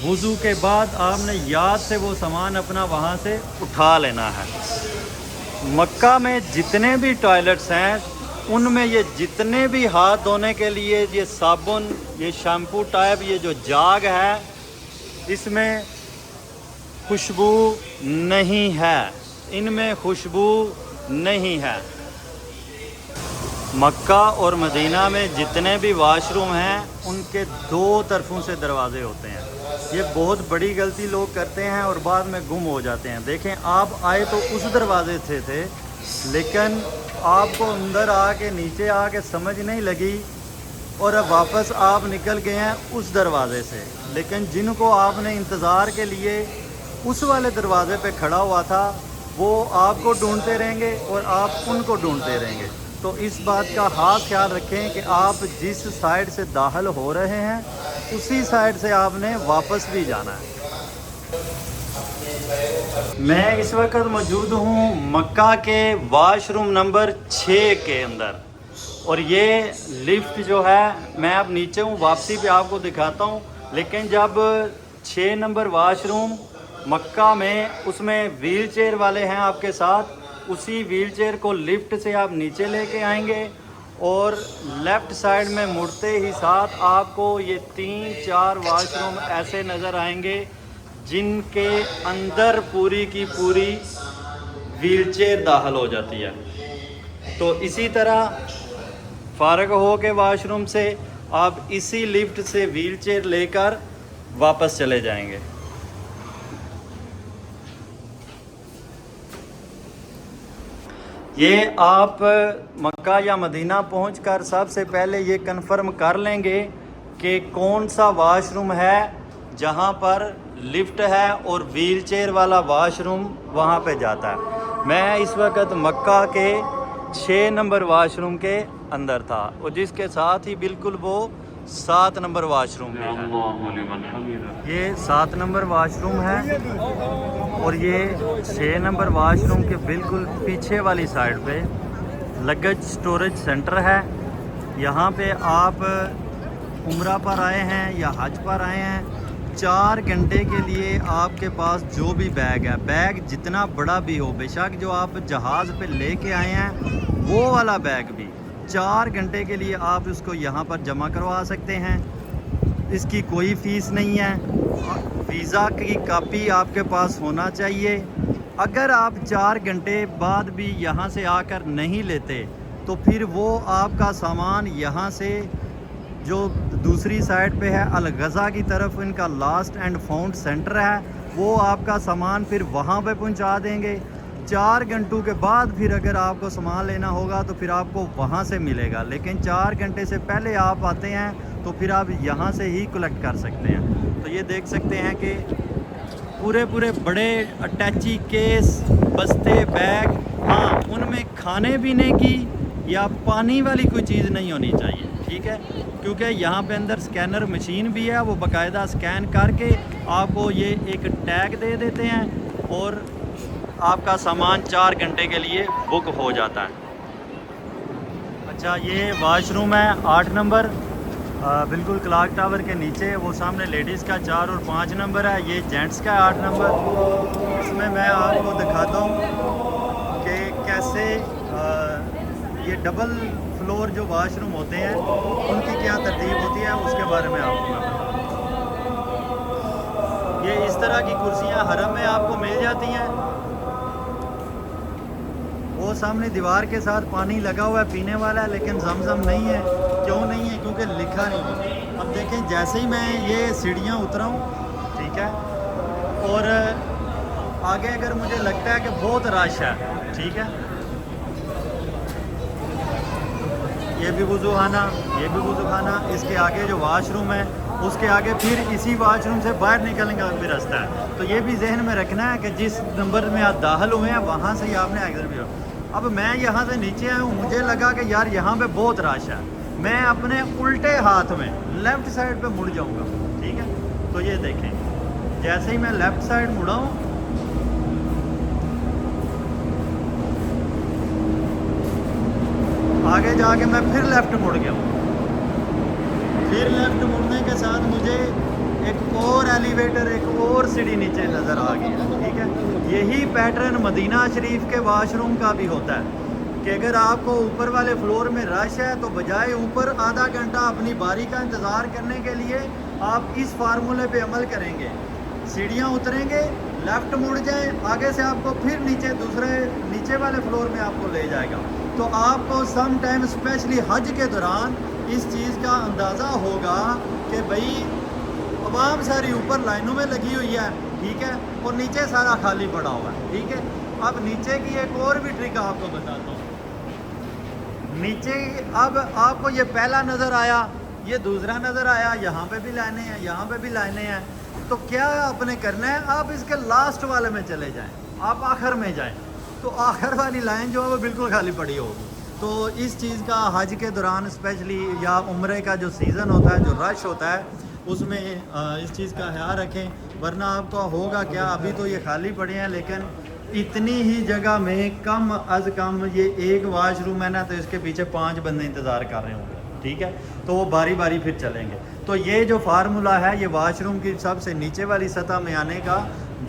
वुज़ू के बाद आपने याद से वो सामान अपना वहाँ से उठा लेना है। मक्का में जितने भी टॉयलेट्स हैं उनमें ये जितने भी हाथ धोने के लिए ये साबुन, ये शैम्पू टाइप, ये जो जाग है इसमें खुशबू नहीं है, इनमें खुशबू नहीं है। मक्का और मदीना में जितने भी वाशरूम हैं उनके 2 तरफों से दरवाज़े होते हैं। ये बहुत बड़ी गलती लोग करते हैं और बाद में गुम हो जाते हैं। देखें आप आए तो उस दरवाजे से थे लेकिन आपको अंदर आके नीचे आके समझ नहीं लगी और अब वापस आप निकल गए हैं उस दरवाज़े से। लेकिन जिनको आपने इंतज़ार के लिए उस वाले दरवाज़े पे खड़ा हुआ था वो आपको ढूंढते रहेंगे और आप उनको ढूंढते रहेंगे। तो इस बात का खास ख्याल रखें कि आप जिस साइड से दाखिल हो रहे हैं उसी साइड से आपने वापस भी जाना है। मैं इस वक्त मौजूद हूँ मक्का के वाशरूम नंबर 6 के अंदर और ये लिफ्ट जो है, मैं अब नीचे हूँ, वापसी पे आपको दिखाता हूँ। लेकिन जब 6 नंबर वाशरूम मक्का में, उसमें व्हील चेयर वाले हैं आपके साथ, उसी व्हील चेयर को लिफ्ट से आप नीचे लेके आएंगे और लेफ़्ट साइड में मुड़ते ही साथ आपको ये 3-4 वाशरूम ऐसे नज़र आएंगे जिनके अंदर पूरी की पूरी व्हील चेयर दाखिल हो जाती है। तो इसी तरह फ़ारग हो के वाशरूम से आप इसी लिफ्ट से व्हील चेयर लेकर वापस चले जाएंगे। ये आप मक्का या मदीना पहुंचकर सबसे पहले ये कंफर्म कर लेंगे कि कौन सा वाशरूम है जहां पर लिफ्ट है और व्हील चेयर वाला वाशरूम वहां पे जाता है। मैं इस वक्त मक्का के 6 नंबर वाशरूम के अंदर था और जिसके साथ ही बिल्कुल वो 7 नंबर वाशरूम भी है। ये 7 नंबर वाशरूम है और ये 6 नंबर वाशरूम के बिल्कुल पीछे वाली साइड पे लगेज स्टोरेज सेंटर है। यहाँ पे आप उम्रा पर आए हैं या हज पर आए हैं, 4 घंटे के लिए आपके पास जो भी बैग है, बैग जितना बड़ा भी हो, बेशक जो आप जहाज़ पे लेके आए हैं वो वाला बैग भी 4 घंटे के लिए आप उसको यहाँ पर जमा करवा सकते हैं। इसकी कोई फ़ीस नहीं है। वीज़ा की कापी आपके पास होना चाहिए। अगर आप 4 घंटे बाद भी यहाँ से आकर नहीं लेते तो फिर वो आपका सामान यहाँ से जो दूसरी साइड पे है अल-गज़ा की तरफ, इनका लास्ट एंड फाउंड सेंटर है, वो आपका सामान फिर वहाँ पे पहुँचा देंगे। 4 घंटों के बाद फिर अगर आपको सामान लेना होगा तो फिर आपको वहाँ से मिलेगा, लेकिन 4 घंटे से पहले आप आते हैं तो फिर आप यहाँ से ही कलेक्ट कर सकते हैं। तो ये देख सकते हैं कि पूरे बड़े अटैची केस, बस्ते, बैग, हाँ उनमें खाने पीने की या पानी वाली कोई चीज़ नहीं होनी चाहिए, ठीक है, क्योंकि यहाँ पे अंदर स्कैनर मशीन भी है, वो बाकायदा स्कैन करके आपको ये एक टैग दे देते हैं और आपका सामान 4 घंटे के लिए बुक हो जाता है। अच्छा, ये वाशरूम है 8 नंबर, बिल्कुल क्लॉक टावर के नीचे, वो सामने लेडीज़ का 4 और 5 नंबर है, ये जेंट्स का 8 नंबर। इसमें मैं आपको दिखाता हूँ कि कैसे ये डबल फ्लोर जो वाशरूम होते हैं उनकी क्या तरतीब होती है, उसके बारे में आपको मैं बताऊँ। ये इस तरह की कुर्सियाँ हरम में आपको मिल जाती हैं। वो सामने दीवार के साथ पानी लगा हुआ है पीने वाला है, लेकिन जमजम नहीं है। क्यों नहीं है? क्योंकि लिखा नहीं है। अब देखें, जैसे ही मैं ये सीढ़ियाँ उतरा हूँ, ठीक है, और आगे अगर मुझे लगता है कि बहुत रश है, ठीक है, ये भी वज़ूखाना, ये भी वज़ूखाना, इसके आगे जो वाशरूम है उसके आगे फिर इसी वाशरूम से बाहर निकलने का भी रास्ता है। तो ये भी जहन में रखना है कि जिस नंबर में आप दाखिल हुए हैं वहाँ से ही आपने एग्जिट भी हो। अब मैं यहाँ से नीचे आया हूँ, मुझे लगा कि यार यहाँ पे बहुत रश है, मैं अपने उल्टे हाथ में लेफ़्ट साइड पे मुड़ जाऊँगा, ठीक है। तो ये देखें, जैसे ही मैं लेफ़्ट साइड मुड़ा हूँ, आगे जाके मैं फिर लेफ़्ट मुड़ गया हूँ। फिर लेफ़्ट मुड़ने के साथ मुझे एक और एलिवेटर, एक और सीढ़ी नीचे नज़र आ गई, ठीक है। यही पैटर्न मदीना शरीफ के वाशरूम का भी होता है कि अगर आपको ऊपर वाले फ्लोर में रश है तो बजाय ऊपर आधा घंटा अपनी बारी का इंतज़ार करने के लिए आप इस फार्मूले पे अमल करेंगे, सीढ़ियाँ उतरेंगे, लेफ़्ट मुड़ जाएं, आगे से आपको फिर नीचे दूसरे नीचे वाले फ्लोर में आपको ले जाएगा। तो आपको सम टाइम स्पेशली हज के दौरान इस चीज़ का अंदाज़ा होगा कि भाई तमाम सारी ऊपर लाइनों में लगी हुई है, ठीक है, और नीचे सारा खाली पड़ा हुआ है, ठीक है। अब नीचे की एक और भी ट्रिक आपको बताता हूँ। नीचे अब आपको ये पहला नज़र आया, ये दूसरा नज़र आया, यहाँ पे भी लाइनें हैं, यहाँ पे भी लाइनें हैं। तो क्या आपने करना है, आप इसके लास्ट वाले में चले जाएं, आप आखिर में जाएं, तो आखिर वाली लाइन जो है वो बिल्कुल खाली पड़ी होगी। तो इस चीज़ का हज के दौरान स्पेशली या उम्रे का जो सीज़न होता है, जो रश होता है, उसमें इस चीज़ का ख्याल रखें, वरना आपको होगा क्या, अभी तो ये खाली पड़े हैं, लेकिन इतनी ही जगह में कम अज़ कम ये एक वाशरूम है ना, तो इसके पीछे 5 बंदे इंतज़ार कर रहे होंगे, ठीक है। तो वो बारी बारी फिर चलेंगे। तो ये जो फार्मूला है, ये वाशरूम की सबसे नीचे वाली सतह में आने का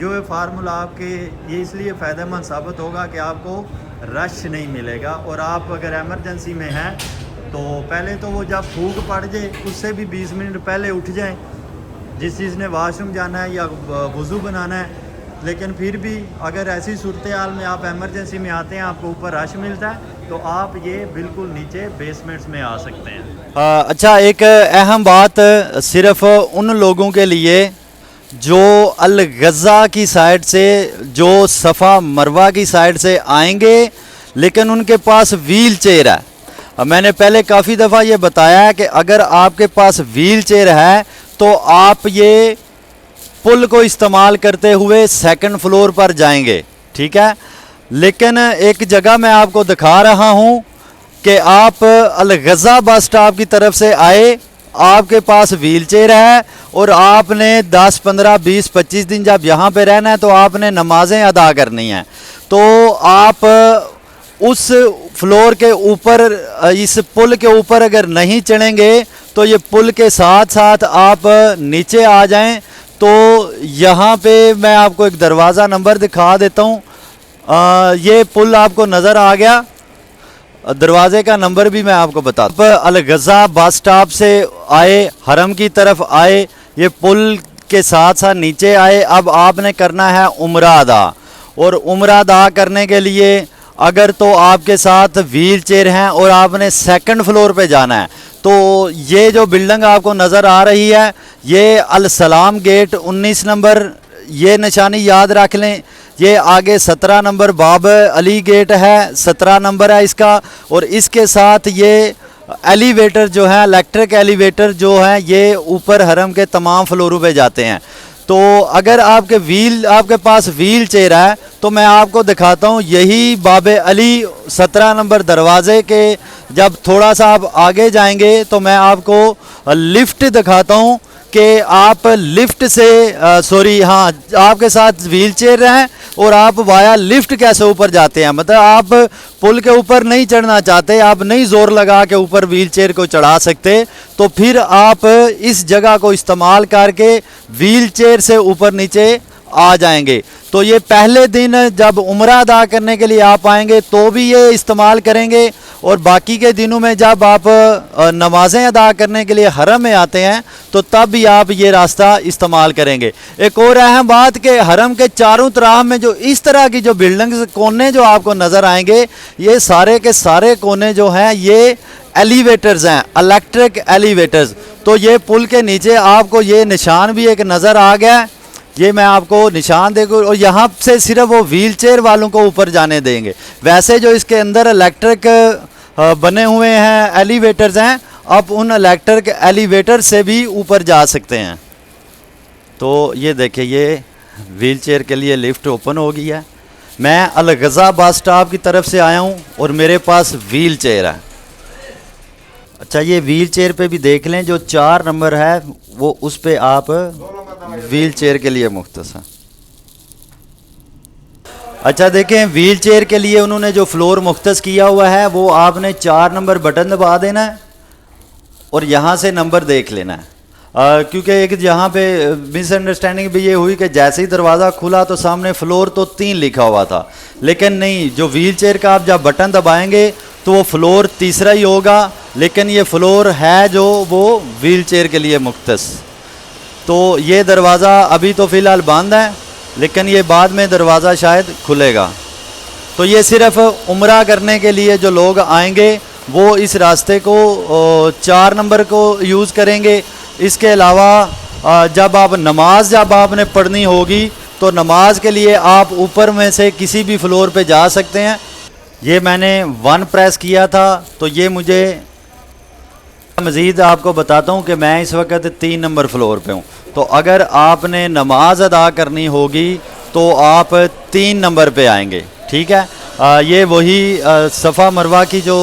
जो है फार्मूला आपके ये इसलिए फ़ायदेमंद साबित होगा कि आपको रश नहीं मिलेगा। और आप अगर एमरजेंसी में हैं तो पहले तो वो जब फूक पड़ जाए उससे भी 20 मिनट पहले उठ जाएं, जिस चीज़ ने वाशरूम जाना है या वज़ू बनाना है। लेकिन फिर भी अगर ऐसी सूरत हाल में आप एमरजेंसी में आते हैं, आपको ऊपर रश मिलता है, तो आप ये बिल्कुल नीचे बेसमेंट्स में आ सकते हैं। अच्छा, एक अहम बात सिर्फ उन लोगों के लिए जो अल गज़ा की साइड से, जो सफ़ा मरवा की साइड से आएंगे लेकिन उनके पास व्हील चेयर है। मैंने पहले काफ़ी दफ़ा ये बताया है कि अगर आपके पास व्हील चेयर है तो आप ये पुल को इस्तेमाल करते हुए सेकंड फ्लोर पर जाएंगे, ठीक है। लेकिन एक जगह मैं आपको दिखा रहा हूँ कि आप अल गज़ा बस स्टॉप की तरफ से आए, आपके पास व्हील चेयर है और आपने 10, 15, 20, 25 दिन जब यहाँ पे रहना है तो आपने नमाज़ें अदा करनी हैं। तो आप उस फ्लोर के ऊपर, इस पुल के ऊपर अगर नहीं चढ़ेंगे तो ये पुल के साथ साथ आप नीचे आ जाएं। तो यहाँ पे मैं आपको एक दरवाज़ा नंबर दिखा देता हूँ। ये पुल आपको नज़र आ गया, दरवाजे का नंबर भी मैं आपको बताता हूँ। अल गज़ा बस स्टॉप से आए, हरम की तरफ आए, ये पुल के साथ साथ नीचे आए। अब आपने करना है उम्रा अदा, और उम्रा अदा करने के लिए अगर तो आपके साथ व्हील चेयर हैं और आपने सेकंड फ्लोर पे जाना है, तो ये जो बिल्डिंग आपको नज़र आ रही है, ये अल सलाम गेट 19 नंबर, ये निशानी याद रख लें। ये आगे 17 नंबर बाब अली गेट है, 17 नंबर है इसका। और इसके साथ ये एलिवेटर जो है, इलेक्ट्रिक एलिवेटर जो है, ये ऊपर हरम के तमाम फ्लोरों पे जाते हैं। तो अगर आपके पास व्हील चेयर है तो मैं आपको दिखाता हूँ, यही बाब अली 17 नंबर दरवाजे के जब थोड़ा सा आप आगे जाएंगे तो मैं आपको लिफ्ट दिखाता हूँ कि आप लिफ्ट से आपके साथ व्हील चेयर है और आप वाया लिफ्ट कैसे ऊपर जाते हैं। मतलब आप पुल के ऊपर नहीं चढ़ना चाहते, आप नहीं ज़ोर लगा के ऊपर व्हील चेयर को चढ़ा सकते, तो फिर आप इस जगह को इस्तेमाल करके व्हील चेयर से ऊपर नीचे आ जाएंगे। तो ये पहले दिन जब उम्रा अदा करने के लिए आप आएंगे तो भी ये इस्तेमाल करेंगे, और बाकी के दिनों में जब आप नमाज़ें अदा करने के लिए हरम में आते हैं तो तब भी आप ये रास्ता इस्तेमाल करेंगे। एक और अहम बात कि हरम के चारों तरफ में जो इस तरह की जो बिल्डिंग्स कोने जो आपको नज़र आएंगे, ये सारे के सारे कोने जो हैं ये एलिवेटर्स हैं, इलेक्ट्रिक एलिवेटर्स। तो ये पुल के नीचे आपको ये निशान भी एक नज़र आ गया, ये मैं आपको निशान देगा, और यहाँ से सिर्फ वो व्हील चेयर वालों को ऊपर जाने देंगे। वैसे जो इसके अंदर इलेक्ट्रिक बने हुए हैं एलिवेटर्स हैं, आप उन इलेक्ट्रिक एलिवेटर से भी ऊपर जा सकते हैं। तो ये देखिए, ये व्हील चेयर के लिए लिफ्ट ओपन हो गई है। मैं अल गज़ा बस स्टॉप की तरफ से आया हूँ और मेरे पास व्हील चेयर है। अच्छा, ये व्हील चेयर पे भी देख लें, जो 4 नंबर है वो उस पे आप व्हील चेयर के लिए मुख्तस है। अच्छा देखें, व्हील चेयर के लिए उन्होंने जो फ्लोर मुख्तस किया हुआ है वो आपने 4 नंबर बटन दबा देना है और यहाँ से नंबर देख लेना है। क्योंकि एक यहाँ पे मिसअंडरस्टैंडिंग भी ये हुई कि जैसे ही दरवाज़ा खुला तो सामने फ्लोर तो 3 लिखा हुआ था, लेकिन नहीं, जो व्हील चेयर का आप जब बटन दबाएंगे तो वो फ्लोर 3रा ही होगा, लेकिन ये फ्लोर है जो वो व्हील चेयर के लिए मुख्तस। तो ये दरवाज़ा अभी तो फ़िलहाल बंद है, लेकिन ये बाद में दरवाज़ा शायद खुलेगा। तो ये सिर्फ उम्रा करने के लिए जो लोग आएंगे वो इस रास्ते को 4 नंबर को यूज़ करेंगे। इसके अलावा जब आपने पढ़नी होगी तो नमाज के लिए आप ऊपर में से किसी भी फ्लोर पे जा सकते हैं। ये मैंने 1 प्रेस किया था, तो ये मुझे मज़ीद आपको बताता हूँ कि मैं इस वक्त 3 नंबर फ्लोर पे हूँ। तो अगर आपने नमाज अदा करनी होगी तो आप 3 नंबर पे आएंगे, ठीक है। ये वही सफ़ा मरवा की जो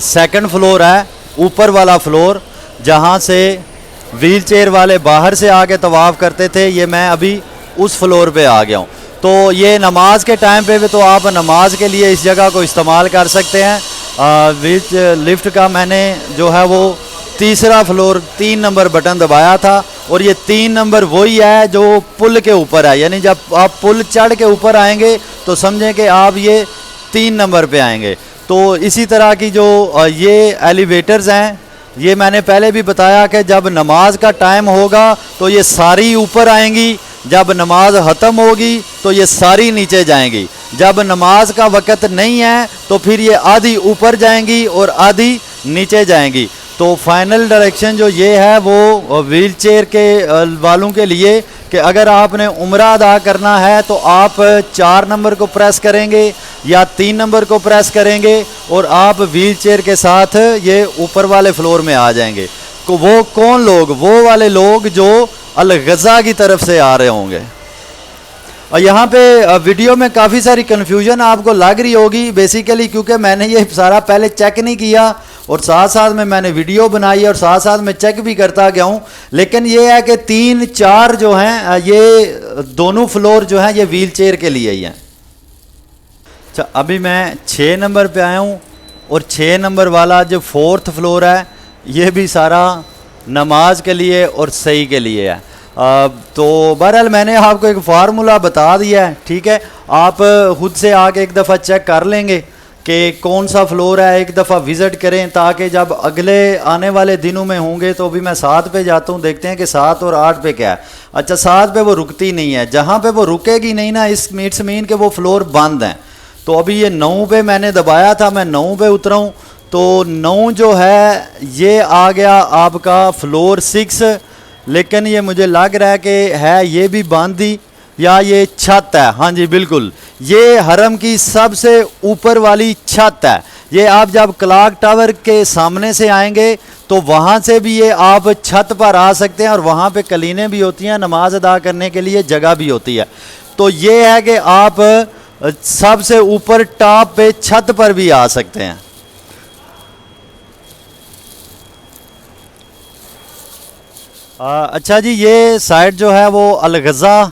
सेकंड फ्लोर है, ऊपर वाला फ्लोर, जहाँ से व्हील चेयर वाले बाहर से आके तवाफ़ करते थे, ये मैं अभी उस फ्लोर पे आ गया हूँ। तो ये नमाज के टाइम पे भी तो आप नमाज के लिए इस जगह को इस्तेमाल कर सकते हैं। विच लिफ्ट का मैंने जो है वो तीसरा फ्लोर 3 नंबर बटन दबाया था, और ये 3 नंबर वही है जो पुल के ऊपर है, यानी जब आप पुल चढ़ के ऊपर आएंगे तो समझें कि आप ये 3 नंबर पे आएंगे। तो इसी तरह की जो ये एलिवेटर्स हैं, ये मैंने पहले भी बताया कि जब नमाज का टाइम होगा तो ये सारी ऊपर आएंगी, जब नमाज ख़त्म होगी तो ये सारी नीचे जाएंगी, जब नमाज का वक़्त नहीं है तो फिर ये आधी ऊपर जाएंगी और आधी नीचे जाएंगी। तो फाइनल डायरेक्शन जो ये है वो व्हील चेयर के वालों के लिए कि अगर आपने उम्रा अदा करना है तो आप 4 नंबर को प्रेस करेंगे या 3 नंबर को प्रेस करेंगे और आप व्हील चेयर के साथ ये ऊपर वाले फ्लोर में आ जाएंगे। तो वो कौन लोग? वो वाले लोग जो अल-गज़ा की तरफ से आ रहे होंगे। और यहाँ पे वीडियो में काफ़ी सारी कन्फ्यूजन आपको लग रही होगी बेसिकली, क्योंकि मैंने ये सारा पहले चेक नहीं किया और साथ साथ में मैंने वीडियो बनाई और साथ साथ में चेक भी करता गया हूँ। लेकिन ये है कि 3, 4 जो हैं ये दोनों फ्लोर जो हैं ये व्हील चेयर के लिए ही हैं। अच्छा, अभी मैं 6 नंबर पे आया हूँ और 6 नंबर वाला जो 4th फ्लोर है ये भी सारा नमाज के लिए और सही के लिए है। तो बहरहाल मैंने आपको एक फार्मूला बता दिया है, ठीक है। आप खुद से आके एक दफ़ा चेक कर लेंगे कि कौन सा फ्लोर है, एक दफ़ा विज़िट करें ताकि जब अगले आने वाले दिनों में होंगे तो भी मैं 7 पे जाता हूँ, देखते हैं कि 7 और 8 पे क्या है। अच्छा, 7 पे वो रुकती नहीं है, जहाँ पे वो रुकेगी नहीं ना इस मीट्स मीन के वो फ्लोर बंद हैं। तो अभी ये 9 पे मैंने दबाया था, मैं 9 पे उतरा हूँ, तो 9 जो है ये आ गया आपका फ्लोर 6, लेकिन ये मुझे लग रहा है कि है ये भी बंद ही या ये छत है। हाँ जी बिल्कुल, ये हरम की सबसे ऊपर वाली छत है। ये आप जब क्लॉक टावर के सामने से आएंगे तो वहाँ से भी ये आप छत पर आ सकते हैं और वहाँ पे कलीनें भी होती हैं, नमाज अदा करने के लिए जगह भी होती है। तो ये है कि आप सबसे ऊपर टॉप पे छत पर भी आ सकते हैं। अच्छा जी, ये साइड जो है वो अल-गज़ा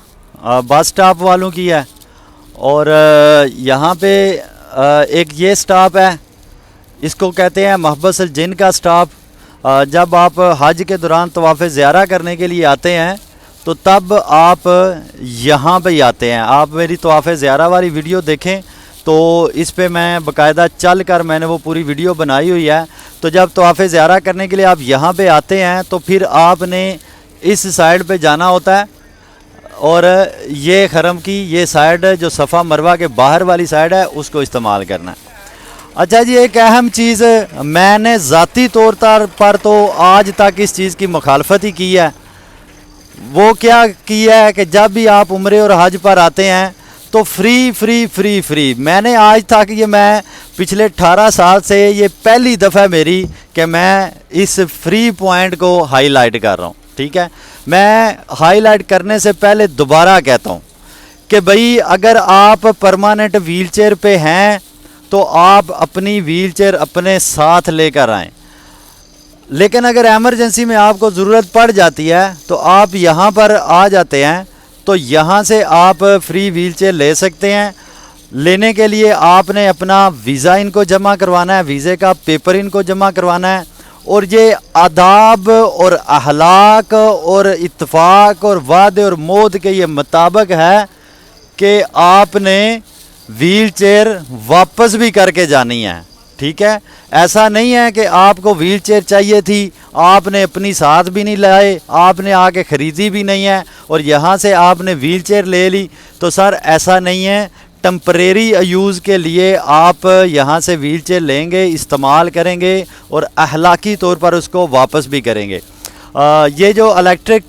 बस स्टॉप वालों की है और यहाँ पे एक ये स्टॉप है, इसको कहते हैं महबस जिन का स्टॉप। जब आप हज के दौरान तवाफ़ ज़ियारा करने के लिए आते हैं तो तब आप यहाँ पे ही आते हैं। आप मेरी तवाफ़ ज़ियारा वाली वीडियो देखें तो इस पे मैं बाकायदा चल कर मैंने वो पूरी वीडियो बनाई हुई है। तो जब तवाफ़ ज़ियारा करने के लिए आप यहाँ पे आते हैं तो फिर आपने इस साइड पे जाना होता है और ये हरम की ये साइड जो सफ़ा मरवा के बाहर वाली साइड है उसको इस्तेमाल करना है। अच्छा जी, एक अहम चीज़ मैंने ज़ाती तौर पर तो आज तक इस चीज़ की मुखालफत ही की है। वो क्या किया है कि जब भी आप उम्रे और हज पर आते हैं तो फ्री फ्री फ्री फ्री, मैंने आज तक ये मैं पिछले 18 साल से ये पहली दफ़ा मेरी कि मैं इस फ्री पॉइंट को हाईलाइट कर रहा हूँ, ठीक है। मैं हाईलाइट करने से पहले दोबारा कहता हूँ कि भाई अगर आप परमानेंट व्हील चेयर पे हैं तो आप अपनी व्हील चेयर अपने साथ लेकर आएँ, लेकिन अगर एमरजेंसी में आपको ज़रूरत पड़ जाती है तो आप यहाँ पर आ जाते हैं, तो यहाँ से आप फ्री व्हील चेयर ले सकते हैं। लेने के लिए आपने अपना वीज़ा इनको जमा करवाना है, वीज़े का पेपर इनको जमा करवाना है और ये आदाब और अखलाक और इत्तफाक और वादे और मौत के ये मुताबिक है कि आपने व्हील चेयर वापस भी करके जानी है, ठीक है। ऐसा नहीं है कि आपको व्हील चेयर चाहिए थी, आपने अपनी साथ भी नहीं लाए, आपने आके ख़रीदी भी नहीं है और यहाँ से आपने व्हील चेयर ले ली। तो सर ऐसा नहीं है, टेम्परेरी यूज़ के लिए आप यहाँ से व्हील चेयर लेंगे, इस्तेमाल करेंगे और अखलाकी तौर पर उसको वापस भी करेंगे। ये जो इलेक्ट्रिक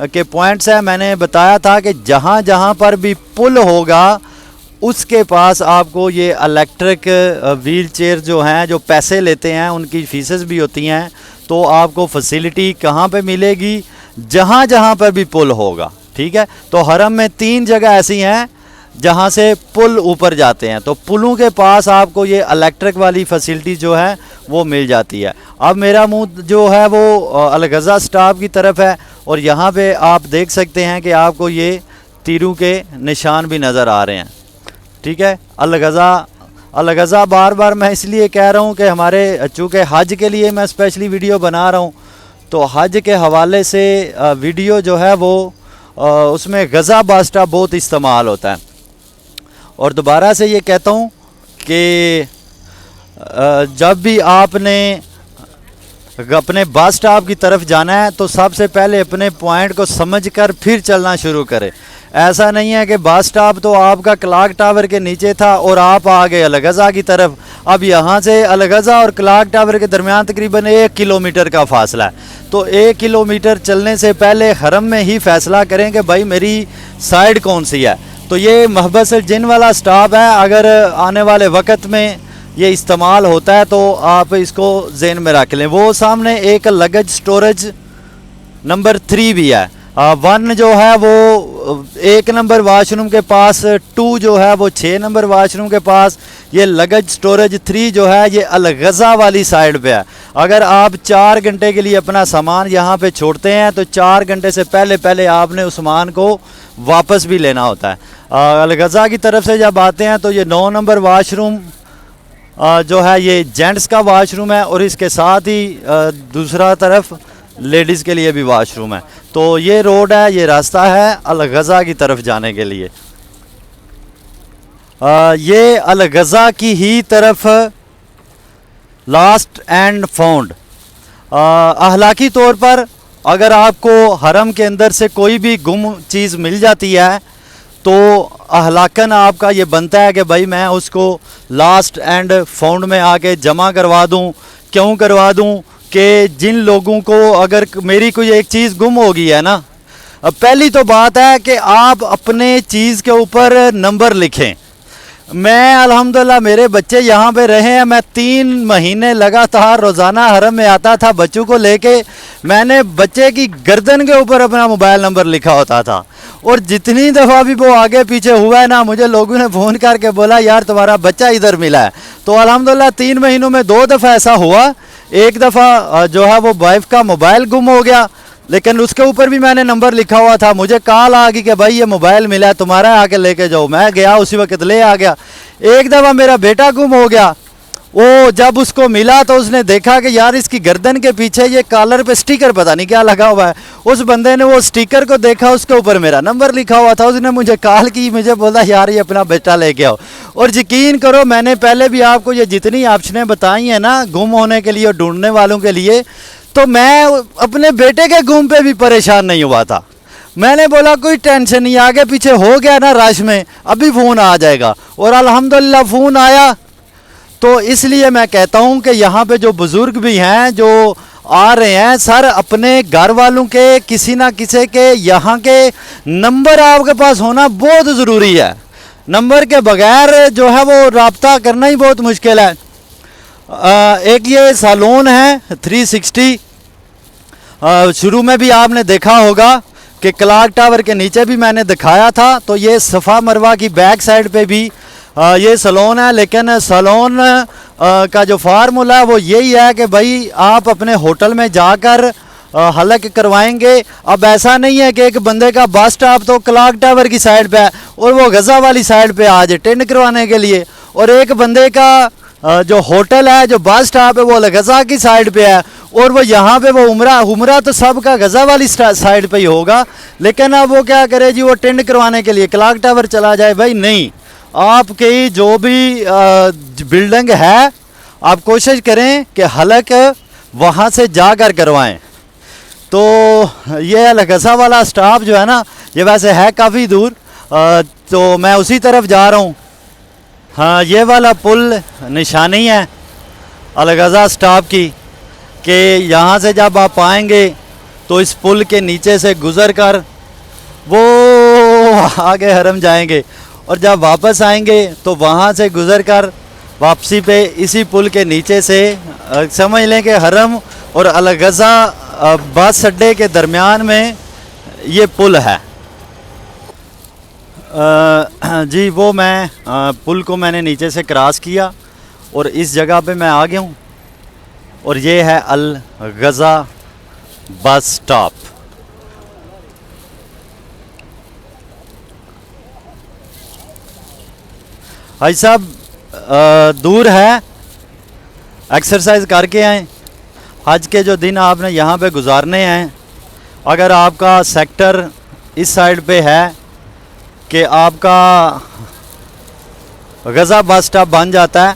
के पॉइंट्स हैं मैंने बताया था कि जहाँ जहाँ पर भी पुल होगा उसके पास आपको ये इलेक्ट्रिक व्हील चेयर जो हैं जो पैसे लेते हैं उनकी फ़ीसेस भी होती हैं। तो आपको फैसिलिटी कहाँ पे मिलेगी? जहाँ जहाँ पर भी पुल होगा, ठीक है। तो हरम में 3 जगह ऐसी हैं जहाँ से पुल ऊपर जाते हैं, तो पुलों के पास आपको ये इलेक्ट्रिक वाली फैसिलिटी जो है वो मिल जाती है। अब मेरा मुंह जो है वो अल-गज़ा स्टॉप की तरफ है और यहाँ पे आप देख सकते हैं कि आपको ये तीरों के निशान भी नज़र आ रहे हैं। ठीक है, अल गज़ा बार बार मैं इसलिए कह रहा हूँ कि हमारे चूँकि हज के लिए मैं स्पेशली वीडियो बना रहा हूँ, तो हज के हवाले से वीडियो जो है वो उसमें गज़ा बस स्टॉप बहुत इस्तेमाल होता है। और दोबारा से ये कहता हूँ कि जब भी आपने अपने बस स्टॉप की तरफ जाना है तो सबसे पहले अपने पॉइंट को समझकर फिर चलना शुरू करें। ऐसा नहीं है कि बस स्टॉप तो आपका क्लॉक टावर के नीचे था और आप आ गए अल गज़ा की तरफ। अब यहाँ से अल गज़ा और क्लॉक टावर के दरमियान तकरीबन 1 किलोमीटर का फासला है। तो 1 किलोमीटर चलने से पहले हरम में ही फ़ैसला करें कि भाई मेरी साइड कौन सी है। तो ये महबस जिन वाला स्टॉप है, अगर आने वाले वक्त में ये इस्तेमाल होता है तो आप इसको ज़हन में रख लें। वो सामने एक लगेज स्टोरेज नंबर 3 भी है। 1 जो है वो 1 नंबर वाशरूम के पास, 2 जो है वो 6 नंबर वाशरूम के पास, ये लगेज स्टोरेज 3 जो है ये अल गज़ा वाली साइड पे है। अगर आप 4 घंटे के लिए अपना सामान यहाँ पे छोड़ते हैं तो 4 घंटे से पहले पहले आपने उस सामान को वापस भी लेना होता है। अल गज़ा की तरफ से जब आते हैं तो ये 9 नंबर वाशरूम जो है ये जेंट्स का वाशरूम है और इसके साथ ही दूसरा तरफ लेडीज़ के लिए भी वाशरूम है। तो ये रोड है, ये रास्ता है अल गज़ा की तरफ जाने के लिए। ये अल गज़ा की ही तरफ लास्ट एंड फाउंड। अखलाकी तौर पर अगर आपको हरम के अंदर से कोई भी गुम चीज़ मिल जाती है तो अहलाकन आपका ये बनता है कि भाई मैं उसको लास्ट एंड फाउंड में आके जमा करवा दूं। क्यों करवा दूं कि जिन लोगों को अगर मेरी कोई एक चीज़ गुम हो गई है ना, अब पहली तो बात है कि आप अपने चीज़ के ऊपर नंबर लिखें। मैं अल्हम्दुलिल्लाह मेरे बच्चे यहाँ पे रहे हैं, मैं 3 महीने लगातार रोज़ाना हरम में आता था बच्चों को लेके। मैंने बच्चे की गर्दन के ऊपर अपना मोबाइल नंबर लिखा होता था और जितनी दफ़ा भी वो आगे पीछे हुआ है ना, मुझे लोगों ने फ़ोन करके बोला यार तुम्हारा बच्चा इधर मिला है। तो अल्हम्दुलिल्लाह 3 महीनों में 2 दफ़ा ऐसा हुआ। एक दफ़ा जो है वो वाइफ का मोबाइल गुम हो गया, लेकिन उसके ऊपर भी मैंने नंबर लिखा हुआ था। मुझे कॉल आ गई कि भाई ये मोबाइल मिला है तुम्हारा, आके लेके जाओ। मैं गया, उसी वक्त ले आ गया। एक दफ़ा मेरा बेटा गुम हो गया, वो जब उसको मिला तो उसने देखा कि यार इसकी गर्दन के पीछे ये कॉलर पे स्टिकर पता नहीं क्या लगा हुआ है। उस बंदे ने वो स्टिकर को देखा, उसके ऊपर मेरा नंबर लिखा हुआ था। उसने मुझे कॉल की, मुझे बोला यार ये अपना बेटा लेके आओ। और यकीन करो मैंने पहले भी आपको ये जितनी ऑप्शनें बताई हैं ना गुम होने के लिए और ढूंढने वालों के लिए, तो मैं अपने बेटे के गुम पे भी परेशान नहीं हुआ था। मैंने बोला कोई टेंशन नहीं, आगे पीछे हो गया ना रश में, अभी फ़ोन आ जाएगा। और अल्हम्दुलिल्लाह फ़ोन आया। तो इसलिए मैं कहता हूं कि यहाँ पे जो बुज़ुर्ग भी हैं जो आ रहे हैं, सर अपने घर वालों के किसी ना किसी के यहाँ के नंबर आपके पास होना बहुत ज़रूरी है। नंबर के बगैर जो है वो रब्ता करना ही बहुत मुश्किल है। एक ये सैलून है 360, शुरू में भी आपने देखा होगा कि क्लॉक टावर के नीचे भी मैंने दिखाया था। तो ये सफ़ा मरवा की बैक साइड पे भी ये सैलून है, लेकिन सैलून का जो फार्मूला है वो यही है कि भाई आप अपने होटल में जाकर हलक करवाएंगे। अब ऐसा नहीं है कि एक बंदे का बस स्टॉप तो क्लॉक टावर की साइड पे है और वो गज़ा वाली साइड पे आ जाए टेंट करवाने के लिए, और एक बंदे का जो होटल है, जो बस स्टॉप है वो गज़ा की साइड पे है और वो यहाँ पे वो उमरा तो सबका गज़ा वाली साइड पे ही होगा। लेकिन अब वो क्या करे जी, वो टेंट करवाने के लिए क्लॉक टावर चला जाए। भाई नहीं, आपकी जो भी बिल्डिंग है आप कोशिश करें कि हलक वहाँ से जाकर करवाएं। तो ये अल गज़ा वाला स्टॉप जो है ना, ये वैसे है काफ़ी दूर, तो मैं उसी तरफ जा रहा हूँ। हाँ, ये वाला पुल निशानी है अल गज़ा स्टॉप की कि यहाँ से जब आप आएंगे तो इस पुल के नीचे से गुज़र कर वो आगे हरम जाएंगे, और जब वापस आएंगे तो वहाँ से गुज़र कर वापसी पे इसी पुल के नीचे से समझ लें कि हरम और अल गज़ा बस अड्डे के दरमियान में ये पुल है। जी वो मैं पुल को मैंने नीचे से क्रॉस किया और इस जगह पे मैं आ गया हूँ, और ये है अल गज़ा बस स्टॉप। भाई साहब दूर है, एक्सरसाइज करके आएँ। हज के जो दिन आपने यहाँ पे गुजारने हैं, अगर आपका सेक्टर इस साइड पे है कि आपका गज़ा बस स्टॉप बन जाता है,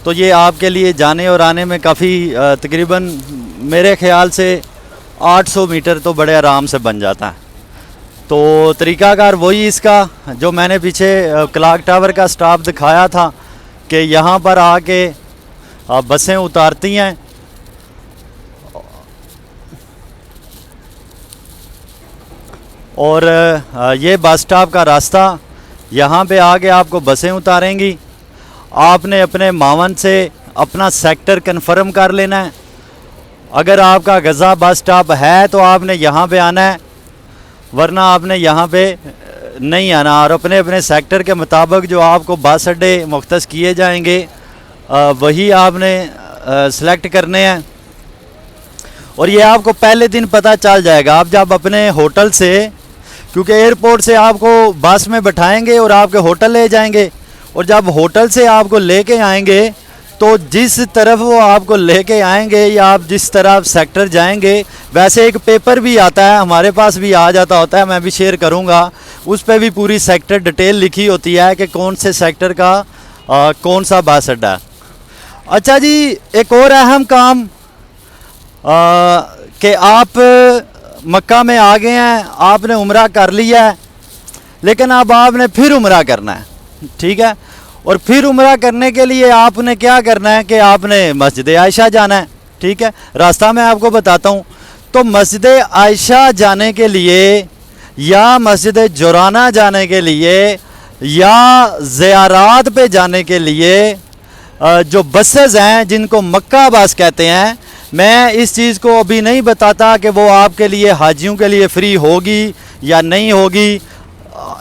तो ये आपके लिए जाने और आने में काफ़ी तकरीबन मेरे ख़्याल से 800 मीटर तो बड़े आराम से बन जाता है। तो तरीक़ाकार वही इसका जो मैंने पीछे क्लॉक टावर का स्टॉप दिखाया था कि यहाँ पर आके बसें उतारती हैं और ये बस स्टॉप का रास्ता, यहाँ पे आके आपको बसें उतारेंगी। आपने अपने मावन से अपना सेक्टर कन्फर्म कर लेना है। अगर आपका गज़ा बस स्टॉप है तो आपने यहाँ पे आना है, वरना आपने यहाँ पे नहीं आना और अपने अपने सेक्टर के मुताबिक जो आपको बस अड्डे मुख्तस किए जाएंगे वही आपने सेलेक्ट करने हैं। और ये आपको पहले दिन पता चल जाएगा। आप जब अपने होटल से, क्योंकि एयरपोर्ट से आपको बस में बैठाएंगे और आपके होटल ले जाएंगे, और जब होटल से आपको लेके आएंगे तो जिस तरफ वो आपको लेके आएंगे या आप जिस तरफ सेक्टर जाएंगे, वैसे एक पेपर भी आता है, हमारे पास भी आ जाता होता है, मैं भी शेयर करूंगा। उस पर भी पूरी सेक्टर डिटेल लिखी होती है कि कौन से सेक्टर का कौन सा बस अड्डा है। अच्छा जी, एक और अहम काम कि आप मक्का में आ गए हैं, आपने उम्रा कर लिया है, लेकिन अब आपने फिर उम्रा करना है, ठीक है। और फिर उम्रा करने के लिए आपने क्या करना है कि आपने मस्जिद आयशा जाना है, ठीक है। रास्ता मैं आपको बताता हूँ। तो मस्जिद आयशा जाने के लिए या मस्जिद जोराना जाने के लिए या ज़ियारात पे जाने के लिए जो बसेस हैं जिनको मक्का बस कहते हैं, मैं इस चीज़ को अभी नहीं बताता कि वो आपके लिए हाजियों के लिए फ़्री होगी या नहीं होगी।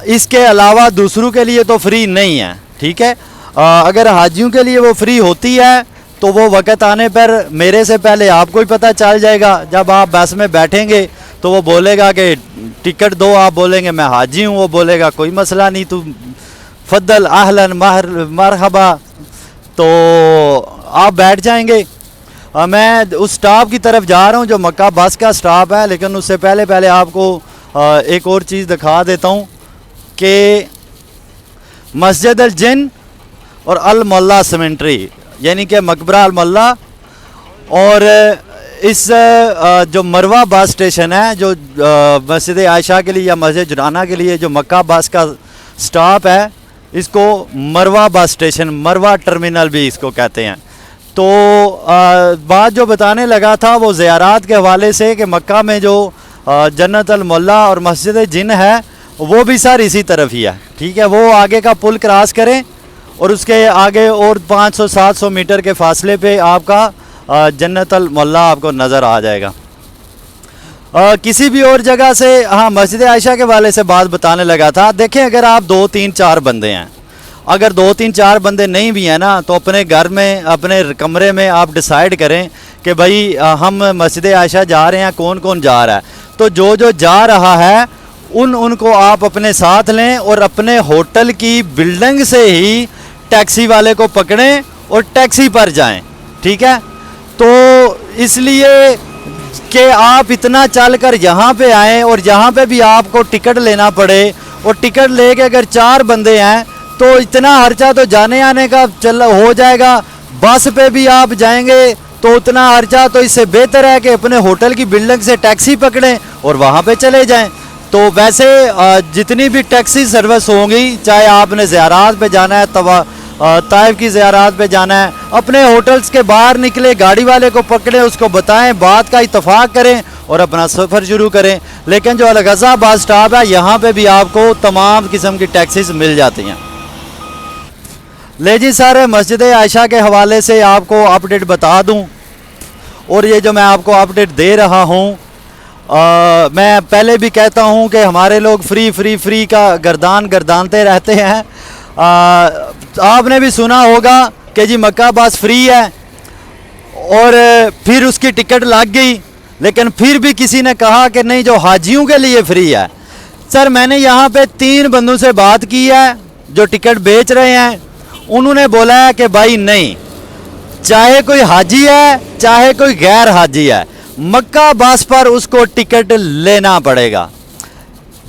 इसके अलावा दूसरों के लिए तो फ्री नहीं है, ठीक है। अगर हाजियों के लिए वो फ्री होती है तो वो वक़्त आने पर मेरे से पहले आपको ही पता चल जाएगा। जब आप बस में बैठेंगे तो वो बोलेगा कि टिकट दो, आप बोलेंगे मैं हाजी हूँ, वो बोलेगा कोई मसला नहीं, तू फद्दल अहलन मरहबा, तो आप बैठ जाएंगे। मैं उस स्टॉप की तरफ जा रहा हूँ जो मक्का बस का स्टॉप है, लेकिन उससे पहले आपको एक और चीज़ दिखा देता हूँ कि मस्जिद अल जिन और अल मोल्ला सेमेंट्री, यानी कि मकबरा अल मोल्ला, और इस जो मरवा बस स्टेशन है जो मस्जिद आयशा के लिए या मस्जिद जुराना के लिए जो मक्का बस का स्टॉप है, इसको मरवा बस स्टेशन, मरवा टर्मिनल भी इसको कहते हैं। तो बात जो बताने लगा था वो ज़ियारात के हवाले से कि मक्का में जो जन्नत अल मोल्ला और मस्जिद जिन है वो भी सर इसी तरफ ही है, ठीक है। वो आगे का पुल क्रॉस करें और उसके आगे और 500-700 मीटर के फासले पे आपका जन्नत अल मोल्ला आपको नज़र आ जाएगा। किसी भी और जगह से, हाँ, मस्जिद आयशा के वाले से बात बताने लगा था। देखें, अगर आप 2-3-4 बंदे हैं, अगर 2-3-4 बंदे नहीं भी हैं ना, तो अपने घर में, अपने कमरे में आप डिसाइड करें कि भाई हम मस्जिद आयशा जा रहे हैं, कौन कौन जा रहा है। तो जो जा रहा है उनको आप अपने साथ लें और अपने होटल की बिल्डिंग से ही टैक्सी वाले को पकड़ें और टैक्सी पर जाएं, ठीक है। तो इसलिए कि आप इतना चलकर यहाँ पे आएँ और यहाँ पे भी आपको टिकट लेना पड़े, और टिकट लेके अगर 4 बंदे हैं तो इतना खर्चा तो जाने आने का हो जाएगा। बस पे भी आप जाएंगे तो उतना खर्चा, तो इससे बेहतर है कि अपने होटल की बिल्डिंग से टैक्सी पकड़ें और वहाँ पे चले जाएं। तो वैसे जितनी भी टैक्सी सर्विस होंगी, चाहे आपने ज़ियारात पे जाना है, ताइफ की ज़ियारात पे जाना है, अपने होटल्स के बाहर निकले, गाड़ी वाले को पकड़ें, उसको बताएं, बात का इत्तफाक करें और अपना सफ़र शुरू करें। लेकिन जो अल-गज़ा बस स्टॉप है, यहाँ पे भी आपको तमाम किस्म की टैक्सीज मिल जाती हैं। ले जी सर, मस्जिद आयशा के हवाले से आपको अपडेट बता दूं, और ये जो मैं आपको अपडेट दे रहा हूँ, मैं पहले भी कहता हूँ कि हमारे लोग फ्री का गर्दानते रहते हैं। आपने भी सुना होगा कि जी मक्का बस फ्री है और फिर उसकी टिकट लग गई, लेकिन फिर भी किसी ने कहा कि नहीं, जो हाजियों के लिए फ्री है। सर, मैंने यहाँ पे 3 बंदों से बात की है जो टिकट बेच रहे हैं, उन्होंने बोला है कि भाई नहीं, चाहे कोई हाजी है चाहे कोई गैर हाजी है, मक्का बस पर उसको टिकट लेना पड़ेगा।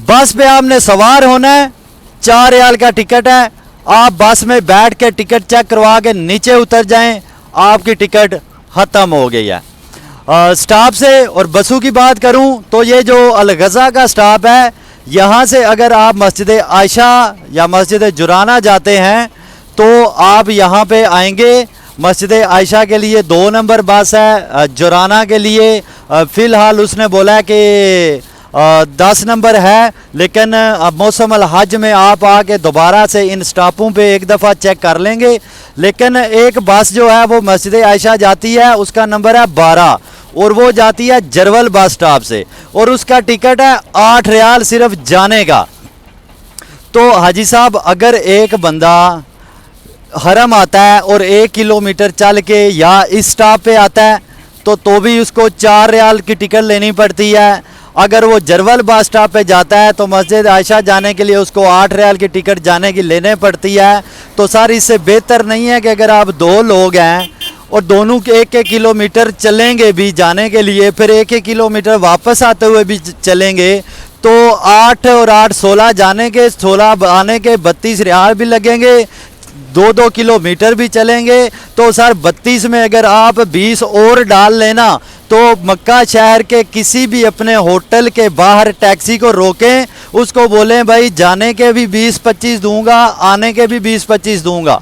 बस पे आपने सवार होना है, 4 रियाल का टिकट है, आप बस में बैठ के टिकट चेक करवा के नीचे उतर जाएं, आपकी टिकट ख़त्म हो गई है। स्टॉप से और बसों की बात करूं तो ये जो अलगज़ा का स्टॉप है, यहाँ से अगर आप मस्जिद आयशा या मस्जिद जुराना जाते हैं तो आप यहाँ पे आएंगे। मस्जिद आयशा के लिए 2 नंबर बस है, जुराना के लिए फ़िलहाल उसने बोला है कि 10 नंबर है, लेकिन अब मौसम अल हज में आप आके दोबारा से इन स्टॉपों पे एक दफ़ा चेक कर लेंगे। लेकिन एक बस जो है वो मस्जिद आयशा जाती है, उसका नंबर है 12 और वो जाती है जरवल बस स्टॉप से, और उसका टिकट है 8 रियाल सिर्फ जाने का। तो हाजी साहब, अगर एक बंदा हरम आता है और 1 किलोमीटर चल के या इस स्टॉप पे आता है तो भी उसको 4 रियाल की टिकट लेनी पड़ती है। अगर वो जरवल बस स्टॉप पे जाता है तो मस्जिद आयशा जाने के लिए उसको 8 रियाल की टिकट जाने की लेने पड़ती है। तो सर, इससे बेहतर नहीं है कि अगर आप 2 लोग हैं और दोनों के 1-1 किलोमीटर चलेंगे भी जाने के लिए, फिर 1-1 किलोमीटर वापस आते हुए भी चलेंगे, तो 8 और 8 16 जाने के, 16 आने के 32 रियाल भी लगेंगे, 2-2 किलोमीटर भी चलेंगे। तो सर 32 में अगर आप 20 और डाल लेना तो मक्का शहर के किसी भी अपने होटल के बाहर टैक्सी को रोकें, उसको बोलें भाई जाने के भी 20-25 दूंगा, आने के भी 20-25 दूंगा,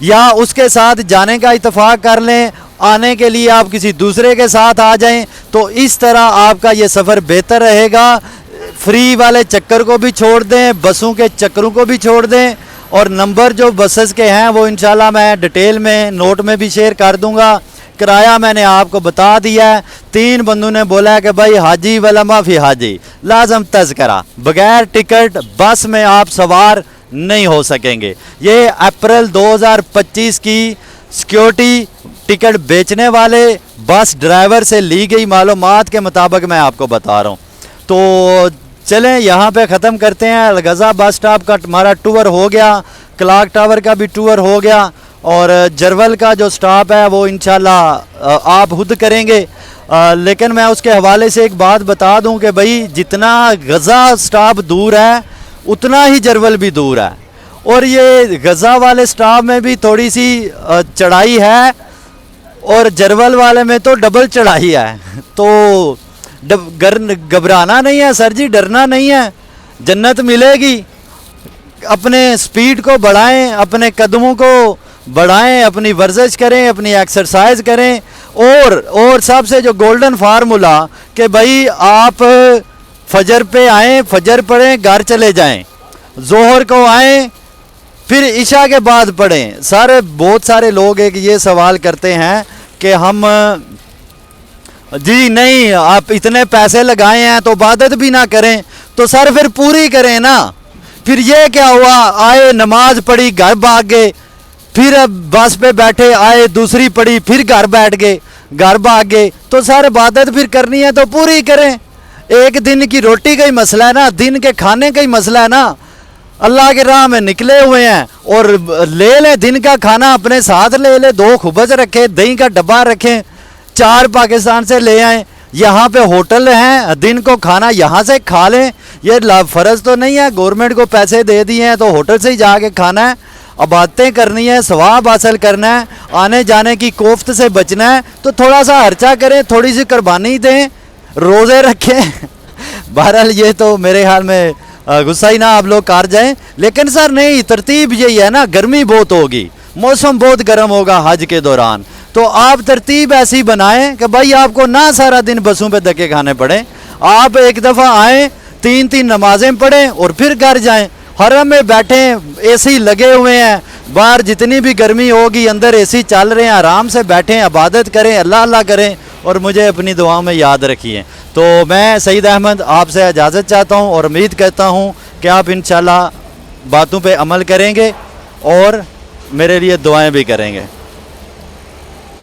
या उसके साथ जाने का इत्तेफाक कर लें, आने के लिए आप किसी दूसरे के साथ आ जाएं। तो इस तरह आपका ये सफ़र बेहतर रहेगा। फ्री वाले चक्कर को भी छोड़ दें, बसों के चक्करों को भी छोड़ दें, और नंबर जो बसेस के हैं वो इंशाल्लाह मैं डिटेल में नोट में भी शेयर कर दूंगा। किराया मैंने आपको बता दिया है। 3 बंदों ने बोला है कि भाई हाजी वाला माफ़ी हाजी, लाजम तज़किरा, बगैर टिकट बस में आप सवार नहीं हो सकेंगे। ये अप्रैल 2025 की सिक्योरिटी टिकट बेचने वाले बस ड्राइवर से ली गई मालूमात के मुताबिक मैं आपको बता रहा हूँ। तो चलें यहाँ पे ख़त्म करते हैं। अलगज़ा बस स्टॉप का हमारा टूर हो गया, क्लॉक टावर का भी टूर हो गया, और जरवल का जो स्टॉप है वो इंशाल्लाह आप खुद करेंगे। लेकिन मैं उसके हवाले से एक बात बता दूं कि भाई जितना गज़ा स्टॉप दूर है उतना ही जरवल भी दूर है, और ये गज़ा वाले स्टॉप में भी थोड़ी सी चढ़ाई है और जरवल वाले में तो डबल चढ़ाई है। तो घबराना नहीं है सर जी, डरना नहीं है, जन्नत मिलेगी। अपने स्पीड को बढ़ाएं, अपने कदमों को बढ़ाएं, अपनी वर्जिश करें, अपनी एक्सरसाइज करें, और सबसे जो गोल्डन फार्मूला कि भाई आप फजर पे आएँ, फजर पढ़ें, घर चले जाएं, जोहर को आएँ, फिर इशा के बाद पढ़ें। सारे बहुत सारे लोग एक ये सवाल करते हैं कि हम जी नहीं, आप इतने पैसे लगाए हैं तो इबादत भी ना करें, तो सर फिर पूरी करें ना। फिर ये क्या हुआ, आए नमाज पढ़ी घर भाग गए, फिर अब बस पे बैठे आए दूसरी पढ़ी फिर घर बैठ गए, घर भाग गए। तो सर इबादत फिर करनी है तो पूरी करें। एक दिन की रोटी का ही मसला है ना, दिन के खाने का ही मसला है ना। अल्लाह के राह में निकले हुए हैं और ले लें दिन का खाना अपने साथ ले लें, 2 खुबज रखें, दही का डब्बा रखें, 4 पाकिस्तान से ले आएँ। यहाँ पे होटल हैं, दिन को खाना यहाँ से खा लें। ये फ़र्ज़ तो नहीं है, गवर्नमेंट को पैसे दे दिए हैं तो होटल से ही जाके खाना है, इबादतें करनी है, सवाब हासिल करना है, आने जाने की कोफ्त से बचना है। तो थोड़ा सा खर्चा करें, थोड़ी सी कुर्बानी दें, रोज़े रखें। बहरहाल ये तो मेरे ख्याल में गुस्सा ही ना आप लोग कर जाएं, लेकिन सर नहीं, तरतीब यही है ना, गर्मी बहुत होगी, मौसम बहुत गर्म होगा हज के दौरान, तो आप तरतीब ऐसी बनाएं कि भाई आपको ना सारा दिन बसों पे धक्के खाने पड़े। आप एक दफ़ा आएँ, 3-3 नमाजें पढ़ें और फिर घर जाएं। हरम में बैठें, एसी लगे हुए हैं, बाहर जितनी भी गर्मी होगी अंदर एसी चल रहे हैं, आराम से बैठें, इबादत करें, अल्लाह अल्लाह करें, और मुझे अपनी दुआओं में याद रखिए। तो मैं सईद अहमद आपसे इजाज़त चाहता हूँ और उम्मीद करता हूँ कि आप इंशाल्लाह बातों पे अमल करेंगे और मेरे लिए दुआएं भी करेंगे।